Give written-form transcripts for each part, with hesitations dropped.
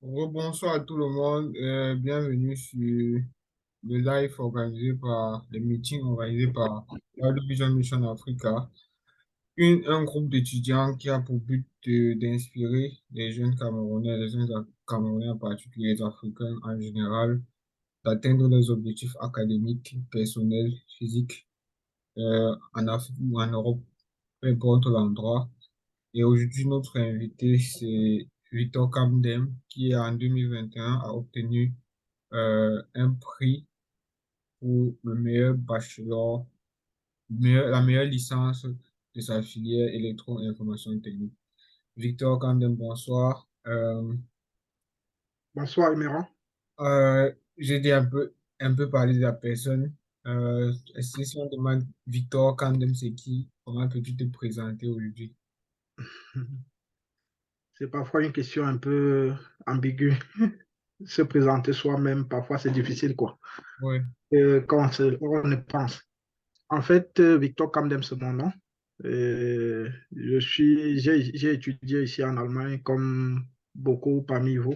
Bonsoir à tout le monde. Bienvenue sur le live organisé par le meeting organisé par World Vision Mission Africa, un groupe d'étudiants qui a pour but d'inspirer les jeunes Camerounais, les jeunes Camerounais en particulier, les Africains en général, d'atteindre leurs objectifs académiques, personnels, physiques, en Afrique ou en Europe, peu importe l'endroit. Et aujourd'hui, notre invité, c'est Victor Kamdem, qui en 2021 a obtenu un prix pour le meilleur bachelor, la meilleure licence de sa filière électro-information technique. Victor Kamdem, bonsoir. Bonsoir, Eméran. J'ai dit un peu parler de la personne. Si on demande Victor Kamdem, c'est qui? Comment peux-tu te présenter aujourd'hui? C'est parfois une question un peu ambiguë. Se présenter soi-même, parfois c'est difficile, quoi. Ouais. On y pense. En fait, Victor Kamdem, c'est mon nom. J'ai étudié ici en Allemagne comme beaucoup parmi vous.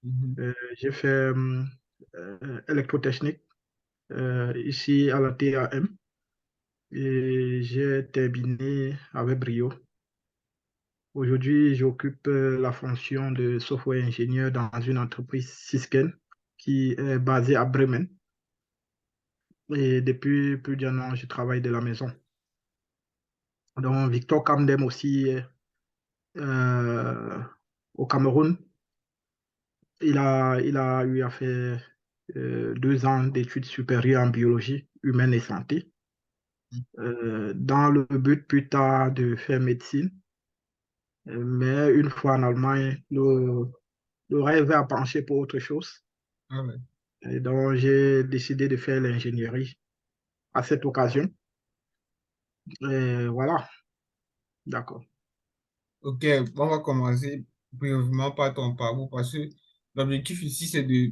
Mhm. J'ai fait électrotechnique ici à la TAM et j'ai terminé avec brio. Aujourd'hui, j'occupe la fonction de software ingénieur dans une entreprise Sysken qui est basée à Bremen. Et depuis plus d'un an, je travaille de la maison. Donc, Victor Kamdem aussi, euh, au Cameroun, il a eu à faire 2 ans d'études supérieures en biologie humaine et santé, dans le but plus tard de faire médecine. Mais une fois en Allemagne, le rêve a penché pour autre chose. Ah ouais. Et donc, j'ai décidé de faire l'ingénierie à cette occasion. Et voilà, d'accord. Ok, on va commencer brièvement par ton parcours parce que l'objectif ici, c'est de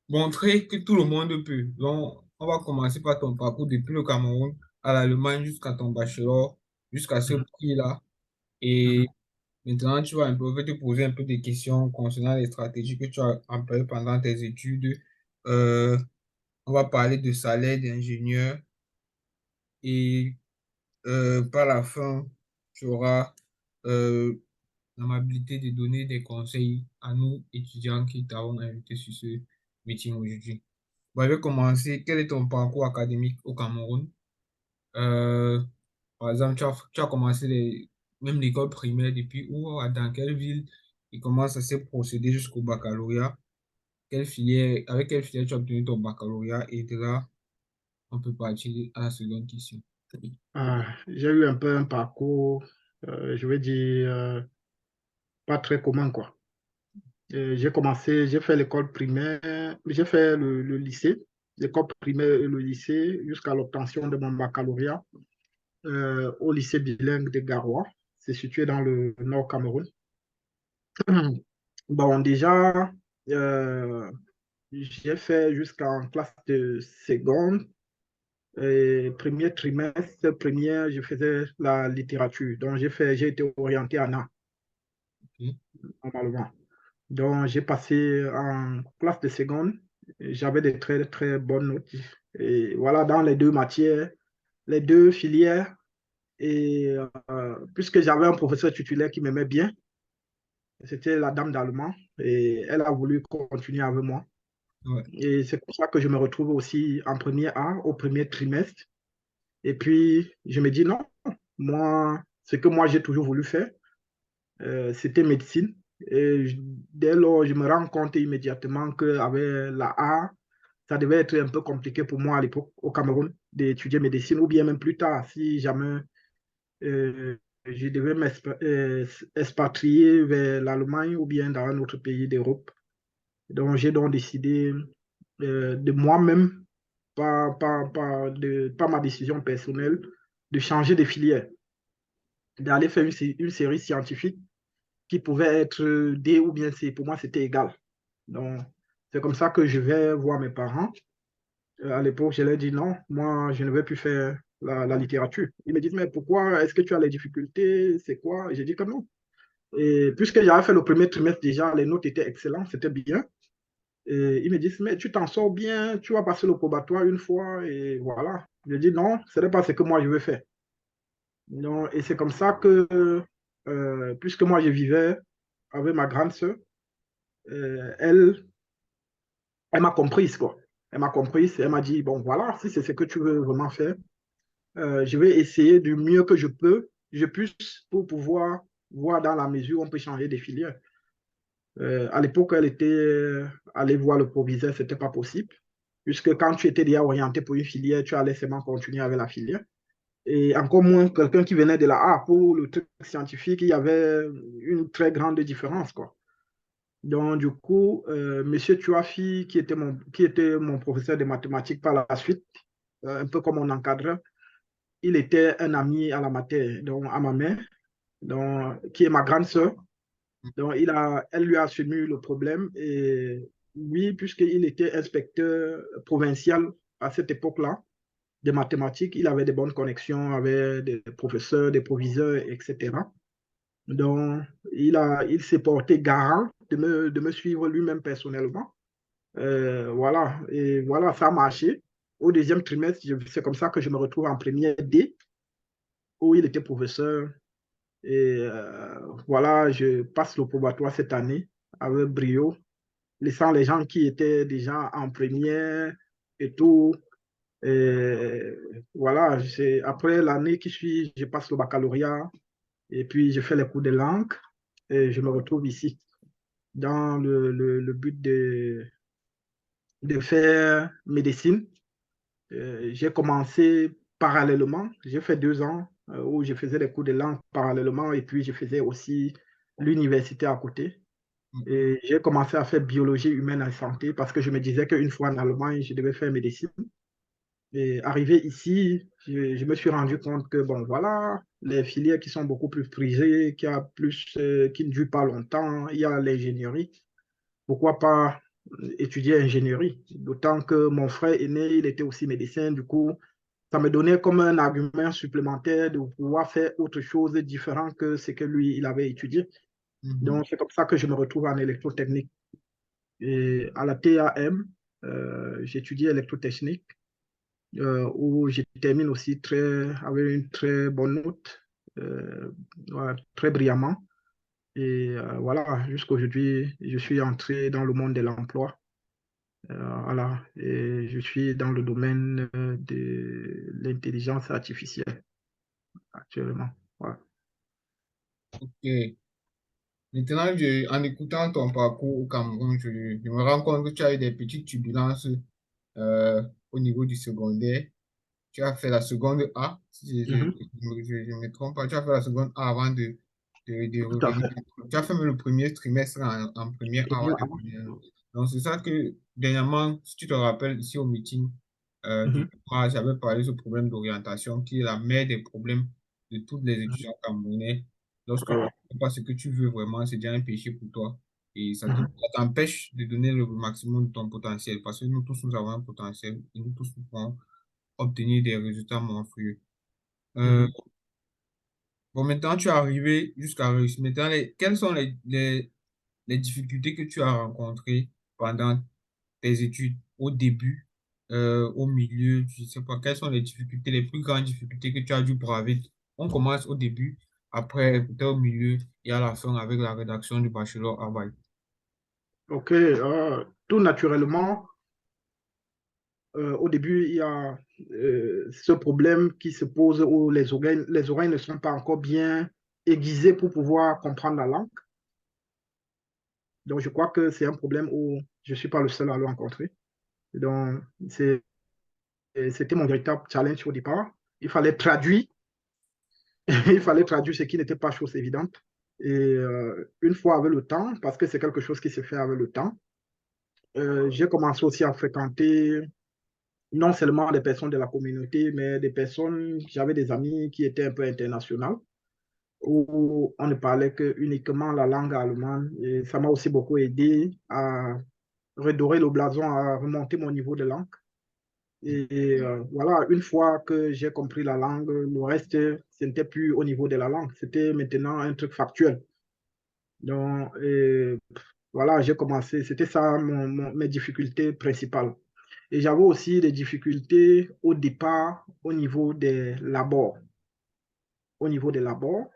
montrer que tout le monde peut. Donc, on va commencer par ton parcours depuis le Cameroun à l'Allemagne jusqu'à ton bachelor, jusqu'à ce Mhm, prix-là. mhm. Et maintenant, tu vas un peu te poser un peu des questions concernant les stratégies que tu as employées pendant tes études. Euh, on va parler de salaire d'ingénieur et par la fin, tu auras euh, l'amabilité de donner des conseils à nous, étudiants qui t'avons invité sur ce meeting aujourd'hui. Bon, je vais commencer. Quel est ton parcours académique au Cameroun? Euh, Par exemple, tu as commencé même l'école primaire depuis où, dans quelle ville, et comment ça s'est procédé jusqu'au baccalauréat? Avec quelle filière tu as obtenu ton baccalauréat? Et de là, on peut partir à la seconde question. J'ai eu un peu un parcours, je vais dire, pas très commun, quoi. J'ai fait l'école primaire, j'ai fait le lycée, l'école primaire et le lycée jusqu'à l'obtention de mon baccalauréat au lycée bilingue de Garoua. C'est situé dans le nord Cameroun. Bon, déjà, euh, j'ai fait jusqu'en classe de seconde. Et premier trimestre, première, je faisais la littérature. Donc, j'ai été orienté en A, Ok. normalement. Donc, j'ai passé en classe de seconde. J'avais des très, très bonnes notes. Et voilà, dans les deux matières, les deux filières. Et puisque j'avais un professeur titulaire qui m'aimait bien, c'était la dame d'allemand. Et elle a voulu continuer avec moi. Ouais. Et c'est pour ça que je me retrouve aussi en première A au premier trimestre. Et puis, je me dis non, moi, ce que moi j'ai toujours voulu faire, c'était médecine. Et dès lors, je me rends compte immédiatement qu'avec la A, ça devait être un peu compliqué pour moi à l'époque au Cameroun d'étudier médecine, ou bien même plus tard, si jamais je devais m'expatrier vers l'Allemagne ou bien dans un autre pays d'Europe. Donc, j'ai donc décidé de moi-même, pas ma décision personnelle, de changer de filière, d'aller faire une série scientifique qui pouvait être D ou bien C. Pour moi, c'était égal. Donc, c'est comme ça que je vais voir mes parents. À l'époque, je leur dis non, moi, je ne vais plus faire la littérature. Ils me disent, mais pourquoi? Est-ce que tu as les difficultés? C'est quoi? J'ai dit que non. Et puisque j'avais fait le premier trimestre déjà, les notes étaient excellentes, c'était bien. Et ils me disent, mais tu t'en sors bien, tu vas passer le probatoire une fois, et voilà. Je dis, non, ce n'est pas ce que moi je veux faire. Non, et c'est comme ça que, puisque moi je vivais avec ma grande sœur, elle, elle m'a comprise, quoi. Elle m'a comprise, elle m'a dit, bon, voilà, si c'est ce que tu veux vraiment faire, je vais essayer du mieux que je puisse pour pouvoir voir dans la mesure où on peut changer des filières. À l'époque, elle était allée voir le proviseur, ce n'était pas possible, puisque quand tu étais déjà orienté pour une filière, tu allais seulement continuer avec la filière. Et encore moins quelqu'un qui venait de la A pour le truc scientifique, il y avait une très grande différence, quoi. Donc, du coup, Monsieur Tuafi, qui était mon professeur de mathématiques par la suite, un peu comme mon encadreur, il était un ami à la matière, donc à ma mère, donc, qui est ma grande sœur. Donc, elle lui a soumis le problème. Et oui, puisqu'il était inspecteur provincial à cette époque-là de mathématiques, il avait de bonnes connexions avec des professeurs, des proviseurs, etc. Donc, il s'est porté garant de me suivre lui-même personnellement. Voilà, et voilà, ça a marché. Au deuxième trimestre, c'est comme ça que je me retrouve en première D, où il était professeur. Et voilà, je passe le probatoire cette année avec brio, laissant les gens qui étaient déjà en première et tout. Et voilà, après l'année qui suit, je passe le baccalauréat et puis je fais les cours de langue et je me retrouve ici dans le but de faire médecine. J'ai commencé parallèlement, j'ai fait 2 ans où je faisais des cours de langue parallèlement et puis je faisais aussi l'université à côté. Mhm. Et j'ai commencé à faire biologie humaine et santé parce que je me disais qu'une fois en Allemagne, je devais faire médecine. Et arrivé ici, je me suis rendu compte que, bon, voilà, les filières qui sont beaucoup plus prisées, qui ne durent pas longtemps, il y a l'ingénierie. Pourquoi pas étudier ingénierie? D'autant que mon frère aîné, il était aussi médecin, du coup, ça me donnait comme un argument supplémentaire de pouvoir faire autre chose de différent que ce que lui, il avait étudié. Mhm. Donc, c'est comme ça que je me retrouve en électrotechnique. Et à la TAM, j'étudie électrotechnique, où je termine aussi avec une très bonne note, voilà, très brillamment. Et voilà, jusqu'à aujourd'hui, je suis entré dans le monde de l'emploi. Voilà, et je suis dans le domaine de l'intelligence artificielle actuellement. Voilà. Ok. Maintenant, en écoutant ton parcours au Cameroun, je me rends compte que tu as eu des petites turbulences euh, au niveau du secondaire. Tu as fait la seconde A, si Mhm. je me trompe pas, tu as fait la seconde A avant de Tout à revenir. fait. Tu as fait même le premier trimestre en première A avant Première de année. revenir. Donc, c'est ça que, dernièrement, si tu te rappelles, ici au meeting du Mhm. PRA, j'avais parlé de ce problème d'orientation qui est la mère des problèmes de tous les Mhm. étudiants camerounais. Lorsque tu ne Ouais. sais pas ce que tu veux vraiment, c'est déjà un péché pour toi. Et Mhm. ça t'empêche de donner le maximum de ton potentiel parce que nous tous, nous avons un potentiel et nous tous, nous pouvons obtenir des résultats monstrueux. Euh, Mhm. bon, maintenant, tu es arrivé jusqu'à réussir. Maintenant, quelles sont les difficultés que tu as rencontrées pendant tes études au début, au milieu, je ne sais pas, quelles sont les difficultés, les plus grandes difficultés que tu as dû braver? On commence au début, après, peut-être au milieu et à la fin avec la rédaction du bachelor Harvard. OK. Tout naturellement, au début, il y a ce problème qui se pose où les oreilles ne sont pas encore bien aiguisées pour pouvoir comprendre la langue. Donc, je crois que c'est un problème où je ne suis pas le seul à le rencontrer. Donc, c'était mon véritable challenge au départ. Il fallait traduire, il fallait traduire ce qui n'était pas chose évidente. Et une fois avec le temps, parce que c'est quelque chose qui se fait avec le temps, j'ai commencé aussi à fréquenter non seulement des personnes de la communauté, mais des personnes, j'avais des amis qui étaient un peu internationaux, où on ne parlait que uniquement la langue allemande. Et ça m'a aussi beaucoup aidé à redorer le blason, à remonter mon niveau de langue. Et voilà, une fois que j'ai compris la langue, le reste, ce n'était plus au niveau de la langue, c'était maintenant un truc factuel. Donc, voilà, j'ai commencé, c'était ça mes difficultés principales. Et j'avais aussi des difficultés au départ au niveau des labors. Au niveau des labors,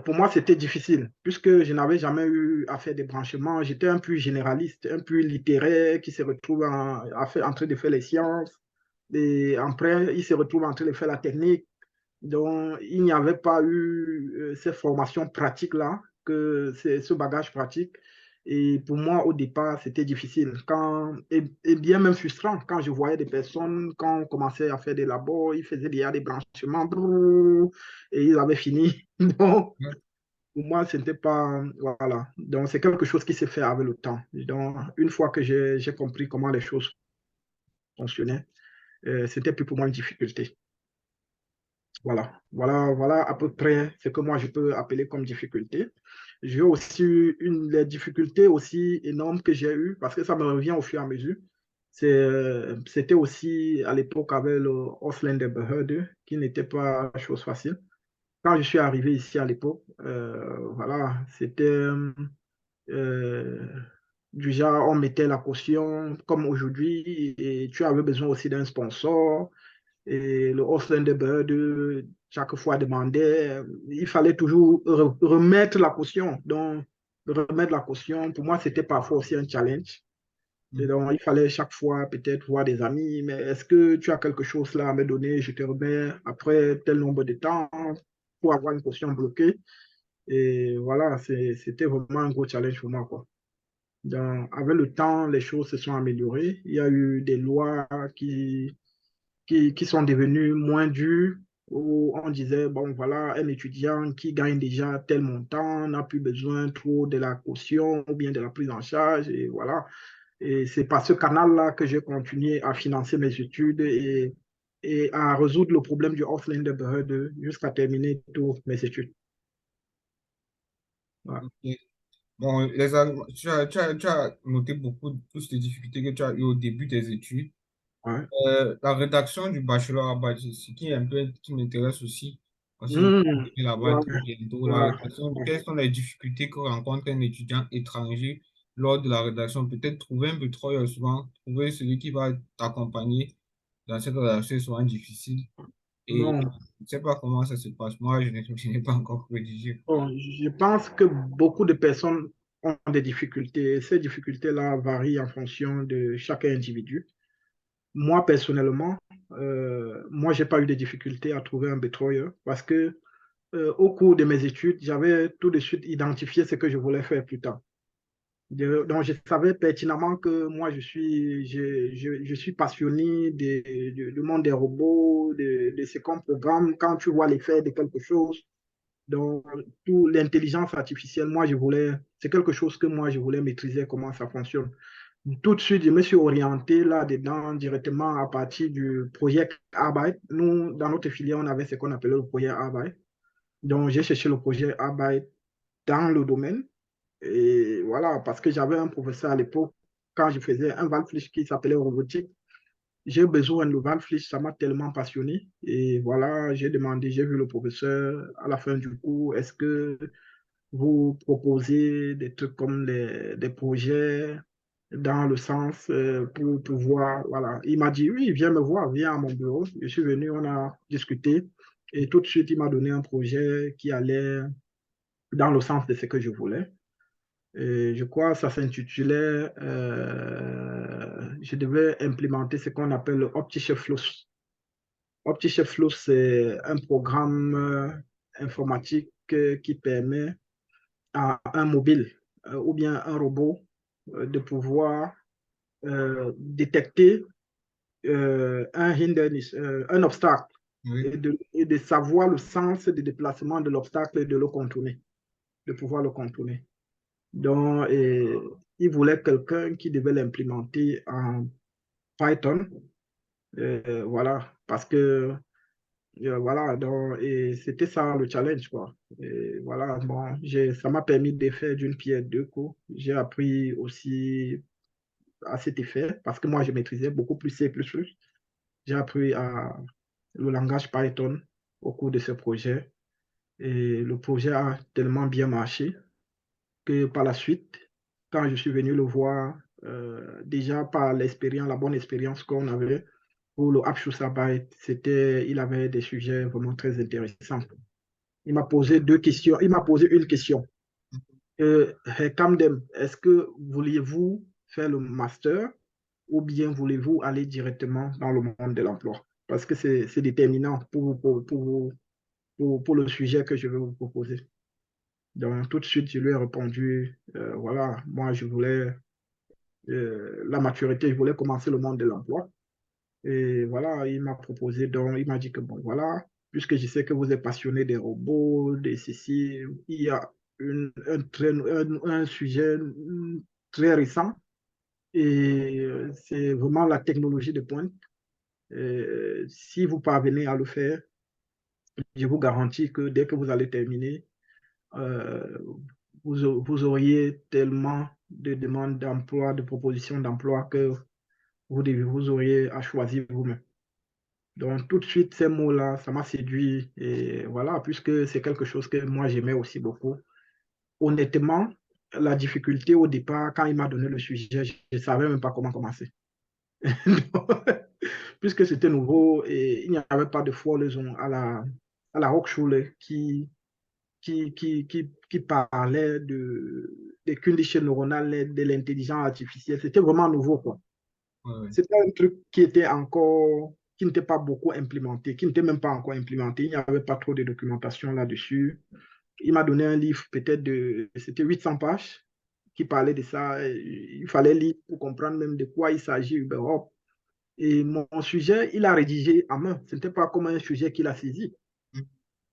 pour moi, c'était difficile, puisque je n'avais jamais eu à faire des branchements. J'étais un peu généraliste, un peu littéraire, qui se retrouve en train de faire les sciences. Et après, il se retrouve en train de faire la technique. Donc, il n'y avait pas eu ces formations pratiques-là, ce bagage pratique. Et pour moi, au départ, c'était difficile. Et bien même frustrant, quand je voyais des personnes, quand on commençait à faire des labos, ils faisaient déjà des branchements, brrr, et ils avaient fini. Donc, Ouais. pour moi, ce n'était pas. Voilà. Donc, c'est quelque chose qui s'est fait avec le temps. Donc, une fois que j'ai compris comment les choses fonctionnaient, c'était plus pour moi une difficulté. Voilà à peu près ce que moi je peux appeler comme difficulté. J'ai aussi eu les difficultés aussi énormes que j'ai eues, parce que ça me revient au fur et à mesure. C'était aussi à l'époque avec le Ausländerbehörde, qui n'était pas chose facile. Quand je suis arrivé ici à l'époque, voilà, c'était euh, du genre, on mettait la caution comme aujourd'hui, et tu avais besoin aussi d'un sponsor. Et le Ausländerbehörde, chaque fois demandait, il fallait toujours remettre la caution. Donc, remettre la caution, pour moi, c'était parfois aussi un challenge. Et Mm. donc, il fallait chaque fois peut-être voir des amis, mais est-ce que tu as quelque chose là à me donner? Je te remets après tel nombre de temps pour avoir une caution bloquée. Et voilà, c'était vraiment un gros challenge pour moi, quoi. Donc, avec le temps, les choses se sont améliorées. Il y a eu des lois qui sont devenus moins durs, où on disait, bon, voilà, un étudiant qui gagne déjà tel montant n'a plus besoin trop de la caution ou bien de la prise en charge, et voilà. Et c'est par ce canal-là que j'ai continué à financer mes études et à résoudre le problème du Ausländerbehörde jusqu'à terminer toutes mes études. Voilà. Ok. Bon, tu as noté beaucoup plus de difficultés que tu as eues au début des études. Ouais. La rédaction du bachelor à Bâle, c'est ce qui est un peu qui m'intéresse aussi, parce que je vais Mmh. arriver là-bas Ouais. très bientôt. La Ouais. rédaction, Ouais. quelles sont les difficultés que rencontre un étudiant étranger lors de la rédaction? Peut-être trouver un peu trop souvent, trouver celui qui va t'accompagner dans cette rédaction est souvent difficile. Et je Non. ne sais pas comment ça se passe. Moi, je n'ai pas encore rédigé. Bon, je pense que beaucoup de personnes ont des difficultés. Ces difficultés-là varient en fonction de chaque individu. Moi, personnellement, moi, j'ai pas eu de difficultés à trouver un betrayeur parce que au cours de mes études, j'avais tout de suite identifié ce que je voulais faire plus tard. Donc, je savais pertinemment que moi, je suis passionné du monde des robots, de ce qu'on programme. Quand tu vois l'effet de quelque chose, donc, tout l'intelligence artificielle, c'est quelque chose que moi, je voulais maîtriser comment ça fonctionne. Tout de suite, je me suis orienté là-dedans directement à partir du projet Arbeit. Nous, dans notre filière, on avait ce qu'on appelait le projet Arbeit. Donc, j'ai cherché le projet Arbeit dans le domaine. Et voilà, parce que j'avais un professeur à l'époque, quand je faisais un Valflich qui s'appelait robotique, j'ai besoin de Valflich, ça m'a tellement passionné. Et voilà, j'ai vu le professeur à la fin du cours, est-ce que vous proposez des trucs comme des projets dans le sens pour pouvoir, voilà. Il m'a dit, oui, viens me voir, viens à mon bureau. Je suis venu, on a discuté et tout de suite, il m'a donné un projet qui allait dans le sens de ce que je voulais. Et je crois que ça s'intitulait, je devais implémenter ce qu'on appelle le Optische Fluss. Optische Fluss, c'est un programme informatique qui permet à un mobile ou bien un robot de pouvoir détecter un hindernis, un obstacle Oui. et de savoir le sens de déplacement de l'obstacle et de le contourner, de pouvoir le contourner. Donc, il voulait quelqu'un qui devait l'implémenter en Python, voilà, parce que voilà, donc, et c'était ça le challenge, quoi. Et voilà, bon, ça m'a permis de faire d'une pierre deux coups. J'ai appris aussi à cet effet, parce que moi, je maîtrisais beaucoup plus C++. J'ai appris le langage Python au cours de ce projet. Et le projet a tellement bien marché que par la suite, quand je suis venu le voir, déjà par l'expérience, la bonne expérience qu'on avait pour le Abschlussarbeit, il avait des sujets vraiment très intéressants. Il m'a posé deux questions. Il m'a posé une question. Herr Kamdem, est-ce que vouliez-vous faire le master ou bien voulez-vous aller directement dans le monde de l'emploi? Parce que c'est déterminant pour le sujet que je vais vous proposer. Donc, tout de suite, je lui ai répondu, voilà, moi, je voulais la maturité, je voulais commencer le monde de l'emploi. Et voilà, il m'a proposé, donc, il m'a dit que, bon, voilà, puisque je sais que vous êtes passionné des robots, des ceci, il y a un sujet très récent et c'est vraiment la technologie de pointe. Si vous parvenez à le faire, je vous garantis que dès que vous allez terminer, euh, vous auriez tellement de demandes d'emploi, de propositions d'emploi que vous auriez à choisir vous-même. Donc, tout de suite, ces mots-là, ça m'a séduit. Et voilà, puisque c'est quelque chose que moi, j'aimais aussi beaucoup. Honnêtement, la difficulté au départ, quand il m'a donné le sujet, je ne savais même pas comment commencer. Puisque c'était nouveau et il n'y avait pas de Vorlesung à la Hochschule qui parlait des conditions neuronales, de l'intelligence artificielle. C'était vraiment nouveau, quoi. Ouais, ouais. C'était un truc qui n'était pas beaucoup implémenté, qui n'était même pas encore implémenté. Il n'y avait pas trop de documentation là-dessus. Il m'a donné un livre, c'était 800 pages, qui parlait de ça. Il fallait lire pour comprendre même de quoi il s'agit, Uberhop. Et mon sujet, il a rédigé à main. Ce n'était pas comme un sujet qu'il a saisi.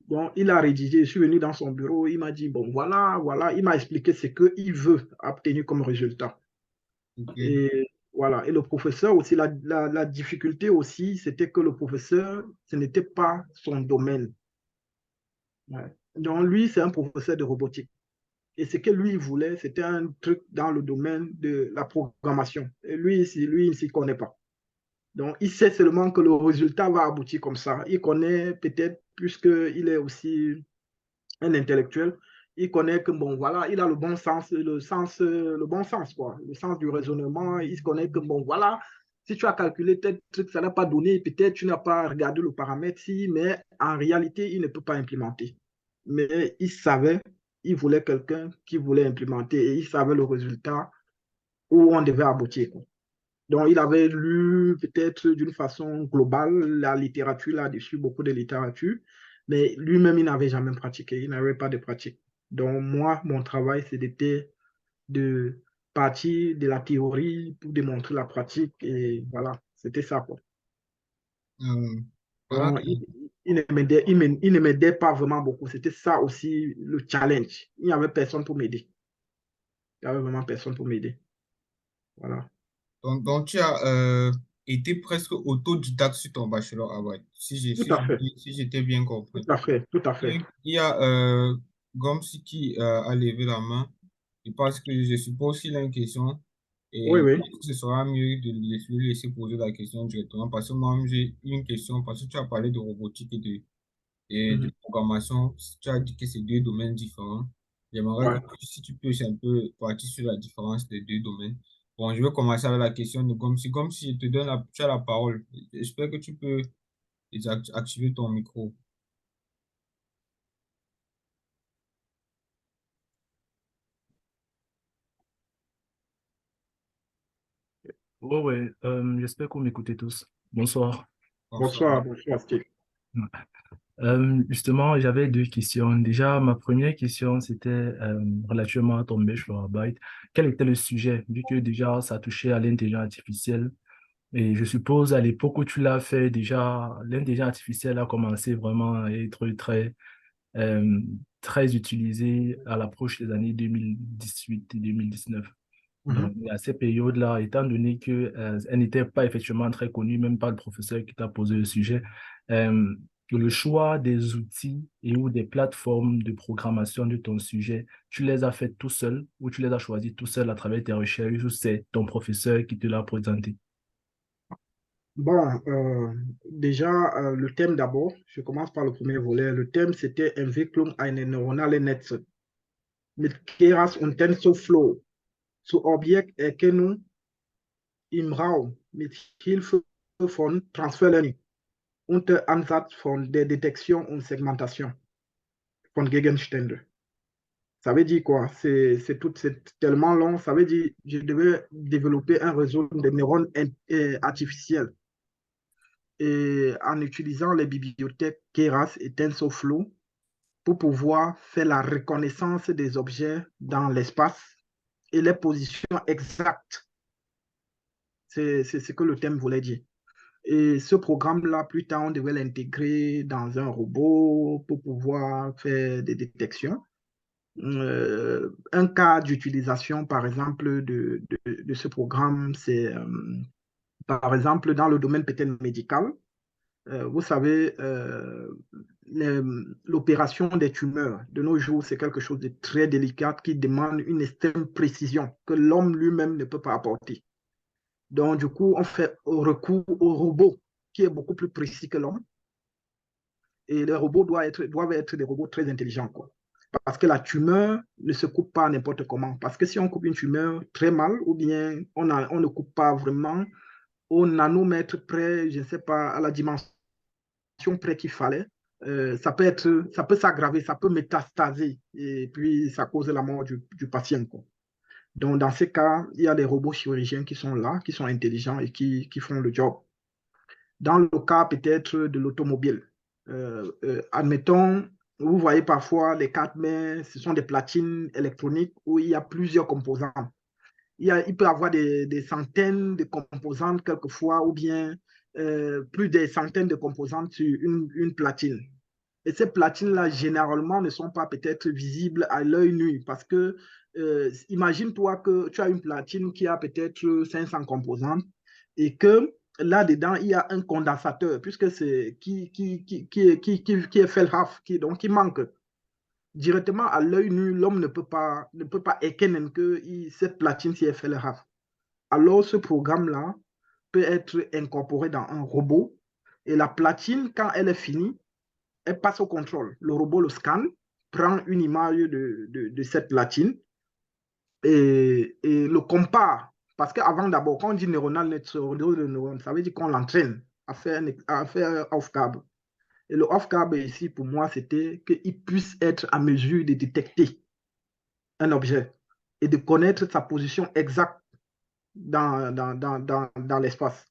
Donc, il a rédigé, je suis venu dans son bureau, il m'a dit, bon, voilà, voilà, il m'a expliqué ce qu'il veut obtenir comme résultat. Ok. Et voilà, et le professeur aussi, la difficulté aussi, c'était que le professeur, ce n'était pas son domaine. Ouais. Donc, lui, c'est un professeur de robotique. Et ce que lui voulait, c'était un truc dans le domaine de la programmation. Et lui, il ne s'y connaît pas. Donc, il sait seulement que le résultat va aboutir comme ça. Il connaît peut-être, puisqu'il est aussi un intellectuel, il connaît que, bon, voilà, il a le bon sens, quoi, le sens du raisonnement. Il connaît que, bon, voilà, si tu as calculé tel truc, ça n'a pas donné, peut-être tu n'as pas regardé le paramètre, si, mais en réalité, il ne peut pas implémenter. Mais il savait, il voulait quelqu'un qui voulait implémenter et il savait le résultat où on devait aboutir, quoi. Donc, il avait lu peut-être d'une façon globale la littérature là-dessus, beaucoup de littérature, mais lui-même, il n'avait jamais pratiqué, il n'avait pas de pratique. Donc, moi, mon travail, c'était de partir de la théorie pour démontrer la pratique, et voilà, c'était ça, quoi. Euh, voilà. Donc, il ne m'aidait pas vraiment beaucoup. C'était ça aussi le challenge. Il n'y avait personne pour m'aider. Il n'y avait vraiment personne pour m'aider. Voilà. Donc, tu as été presque autodidacte sur ton bachelor à White, Tout à fait, si j'étais bien tout compris. à fait, tout à fait. Il y a Gomsi qui a levé la main. Je pense que je suppose qu'il a une question Oui, et je oui. pense que ce sera mieux de lui laisser poser la question directement parce que moi, j'ai une question parce que tu as parlé de robotique et de Mhm. programmation. Tu as dit que c'est deux domaines différents. J'aimerais que Ouais. si tu peux, c'est un peu partir sur la différence des deux domaines. Bon, je vais commencer avec la question de Gomsi. Comme si je te donne tu as la parole. J'espère que tu peux activer ton micro. Ouais, ouais, j'espère que vous m'écoutez tous. Bonsoir. Bonsoir. Bonsoir, bonsoir, Steve. Justement, j'avais deux questions. Déjà, ma première question, c'était relativement à ton bachelorarbeit. Quel était le sujet, vu que déjà ça touchait à l'intelligence artificielle? Et je suppose à l'époque où tu l'as fait, déjà, l'intelligence artificielle a commencé vraiment à être euh, très utilisée à l'approche des années 2018 et 2019. Donc, Mhm. à ces périodes-là, étant donné que, elle n'était pas effectivement très connue, même pas le professeur qui t'a posé le sujet, euh, le choix des outils et ou des plateformes de programmation de ton sujet, tu les as fait tout seul ou tu les as choisis tout seul à travers tes recherches ou c'est ton professeur qui te l'a présenté? Bon, déjà, le thème d'abord, je commence par le premier volet. Le thème, c'était Entwicklung einer neuronalen Netze. mit Keras und TensorFlow zu Objekt Erkennung im Raum mit Hilfe von Transfer Learning unter Ansatz von der Detektion und Segmentation von Gegenständen. Ça veut dire quoi? C'est tellement long. Ça veut dire que je devais développer un réseau de neurones artificiels et en utilisant les bibliothèques Keras et TensorFlow pour pouvoir faire la reconnaissance des objets dans l'espace et les positions exactes. C'est ce que le thème voulait dire. Et ce programme-là, plus tard, on devait l'intégrer dans un robot pour pouvoir faire des détections. Un cas d'utilisation, par exemple, de ce programme, c'est, par exemple, dans le domaine peut-être médical. Vous savez, l'opération des tumeurs, de nos jours, c'est quelque chose de très délicat qui demande une extrême précision que l'homme lui-même ne peut pas apporter. Donc, du coup, on fait recours au robot qui est beaucoup plus précis que l'homme. Et les robots doivent être des robots très intelligents, quoi. Parce que la tumeur ne se coupe pas n'importe comment. Parce que si on coupe une tumeur très mal, ou bien on ne coupe pas vraiment au nanomètre près, je ne sais pas, à la dimension près qu'il fallait, ça peut s'aggraver, ça peut métastaser, et puis ça cause la mort du patient, quoi. Donc, dans ces cas, il y a des robots chirurgiens qui sont là, qui sont intelligents et qui font le job. Dans le cas peut-être de l'automobile, admettons, vous voyez parfois les 4 mains, ce sont des platines électroniques où il y a plusieurs composants. Il peut y avoir des centaines de composantes quelquefois, ou bien plus des centaines de composantes sur une platine. Et ces platines-là, généralement, ne sont pas peut-être visibles à l'œil nu parce que imagine-toi que tu as une platine qui a peut-être 500 composantes et que là-dedans, il y a un condensateur puisque c'est qui est Feldhaft, donc qui manque. Directement à l'œil nu, l'homme ne peut pas erkennen que cette platine est Feldhaft. Alors, ce programme-là peut être incorporé dans un robot et la platine, quand elle est finie, elle passe au contrôle. Le robot le scanne, prend une image de cette platine et le compare. Parce qu'avant d'abord, quand on dit neuronal net, ça veut dire qu'on l'entraîne à faire off-cab. Et le off-cab ici, pour moi, c'était qu'il puisse être à mesure de détecter un objet et de connaître sa position exacte dans l'espace.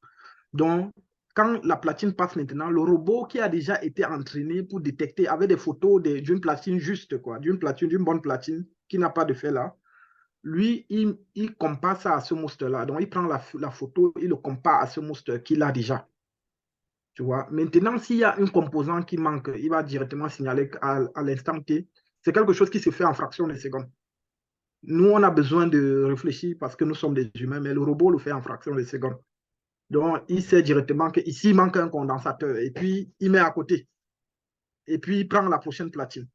Donc, quand la platine passe maintenant, le robot qui a déjà été entraîné pour détecter avec des photos d'une platine juste, quoi, d'une bonne platine qui n'a pas de fait là, lui, il compare ça à ce monstre-là. Donc, il prend la photo, il le compare à ce monstre qu'il a déjà. Tu vois. Maintenant, s'il y a une composante qui manque, il va directement signaler à l'instant T. C'est quelque chose qui se fait en fraction de secondes. Nous, on a besoin de réfléchir parce que nous sommes des humains, mais le robot le fait en fraction de secondes. Donc, il sait directement qu'ici, il manque un condensateur et puis il met à côté. Et puis, il prend la prochaine platine.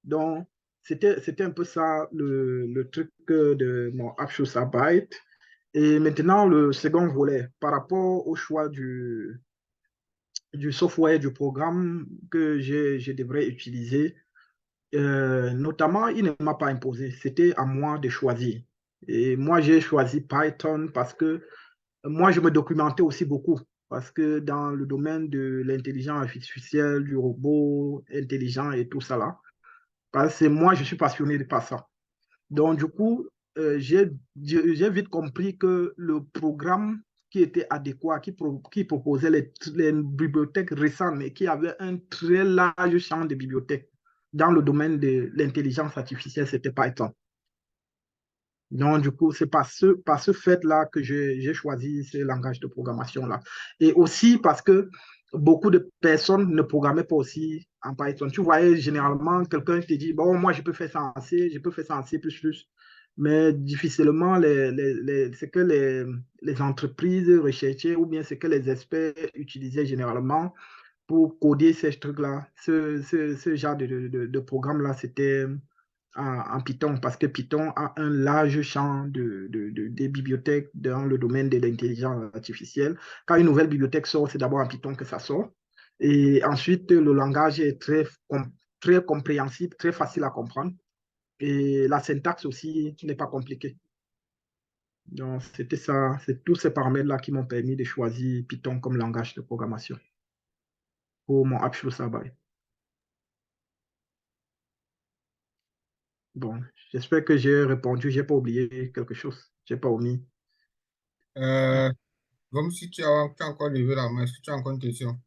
Donc, c'était un peu ça le truc de mon Byte. Et maintenant, le second volet, par rapport au choix du software, du programme que je devrais utiliser, notamment, il ne m'a pas imposé. C'était à moi de choisir. Et moi, j'ai choisi Python parce que moi, je me documentais aussi beaucoup. Parce que dans le domaine de l'intelligence artificielle, du robot intelligent et tout ça là, parce que moi, je suis passionné par ça. Donc, du coup, j'ai vite compris que le programme qui était adéquat, qui proposait les bibliothèques récentes et qui avait un très large champ de bibliothèques dans le domaine de l'intelligence artificielle, c'était Python. Donc, du coup, c'est par ce fait-là que j'ai choisi ce langage de programmation-là. Et aussi parce que beaucoup de personnes ne programmaient pas aussi en Python. Tu voyais, généralement, quelqu'un te dit, bon, moi, je peux faire ça en C, je peux faire ça en C++. Mais difficilement, ce que les entreprises recherchaient ou bien ce que les experts utilisaient généralement pour coder ces trucs-là, ce genre de programme-là, c'était en Python, parce que Python a un large champ des bibliothèques dans le domaine de l'intelligence artificielle. Quand une nouvelle bibliothèque sort, c'est d'abord en Python que ça sort. Et ensuite, le langage est très compréhensible, très facile à comprendre. Et la syntaxe aussi qui n'est pas compliquée. Donc, c'était ça, c'est tous ces paramètres-là qui m'ont permis de choisir Python comme langage de programmation pour mon Abschlussarbeit. Bon, j'espère que j'ai répondu, j'ai pas oublié quelque chose, j'ai pas omis. Comme si tu as encore levé la main, est-ce que tu as encore une question?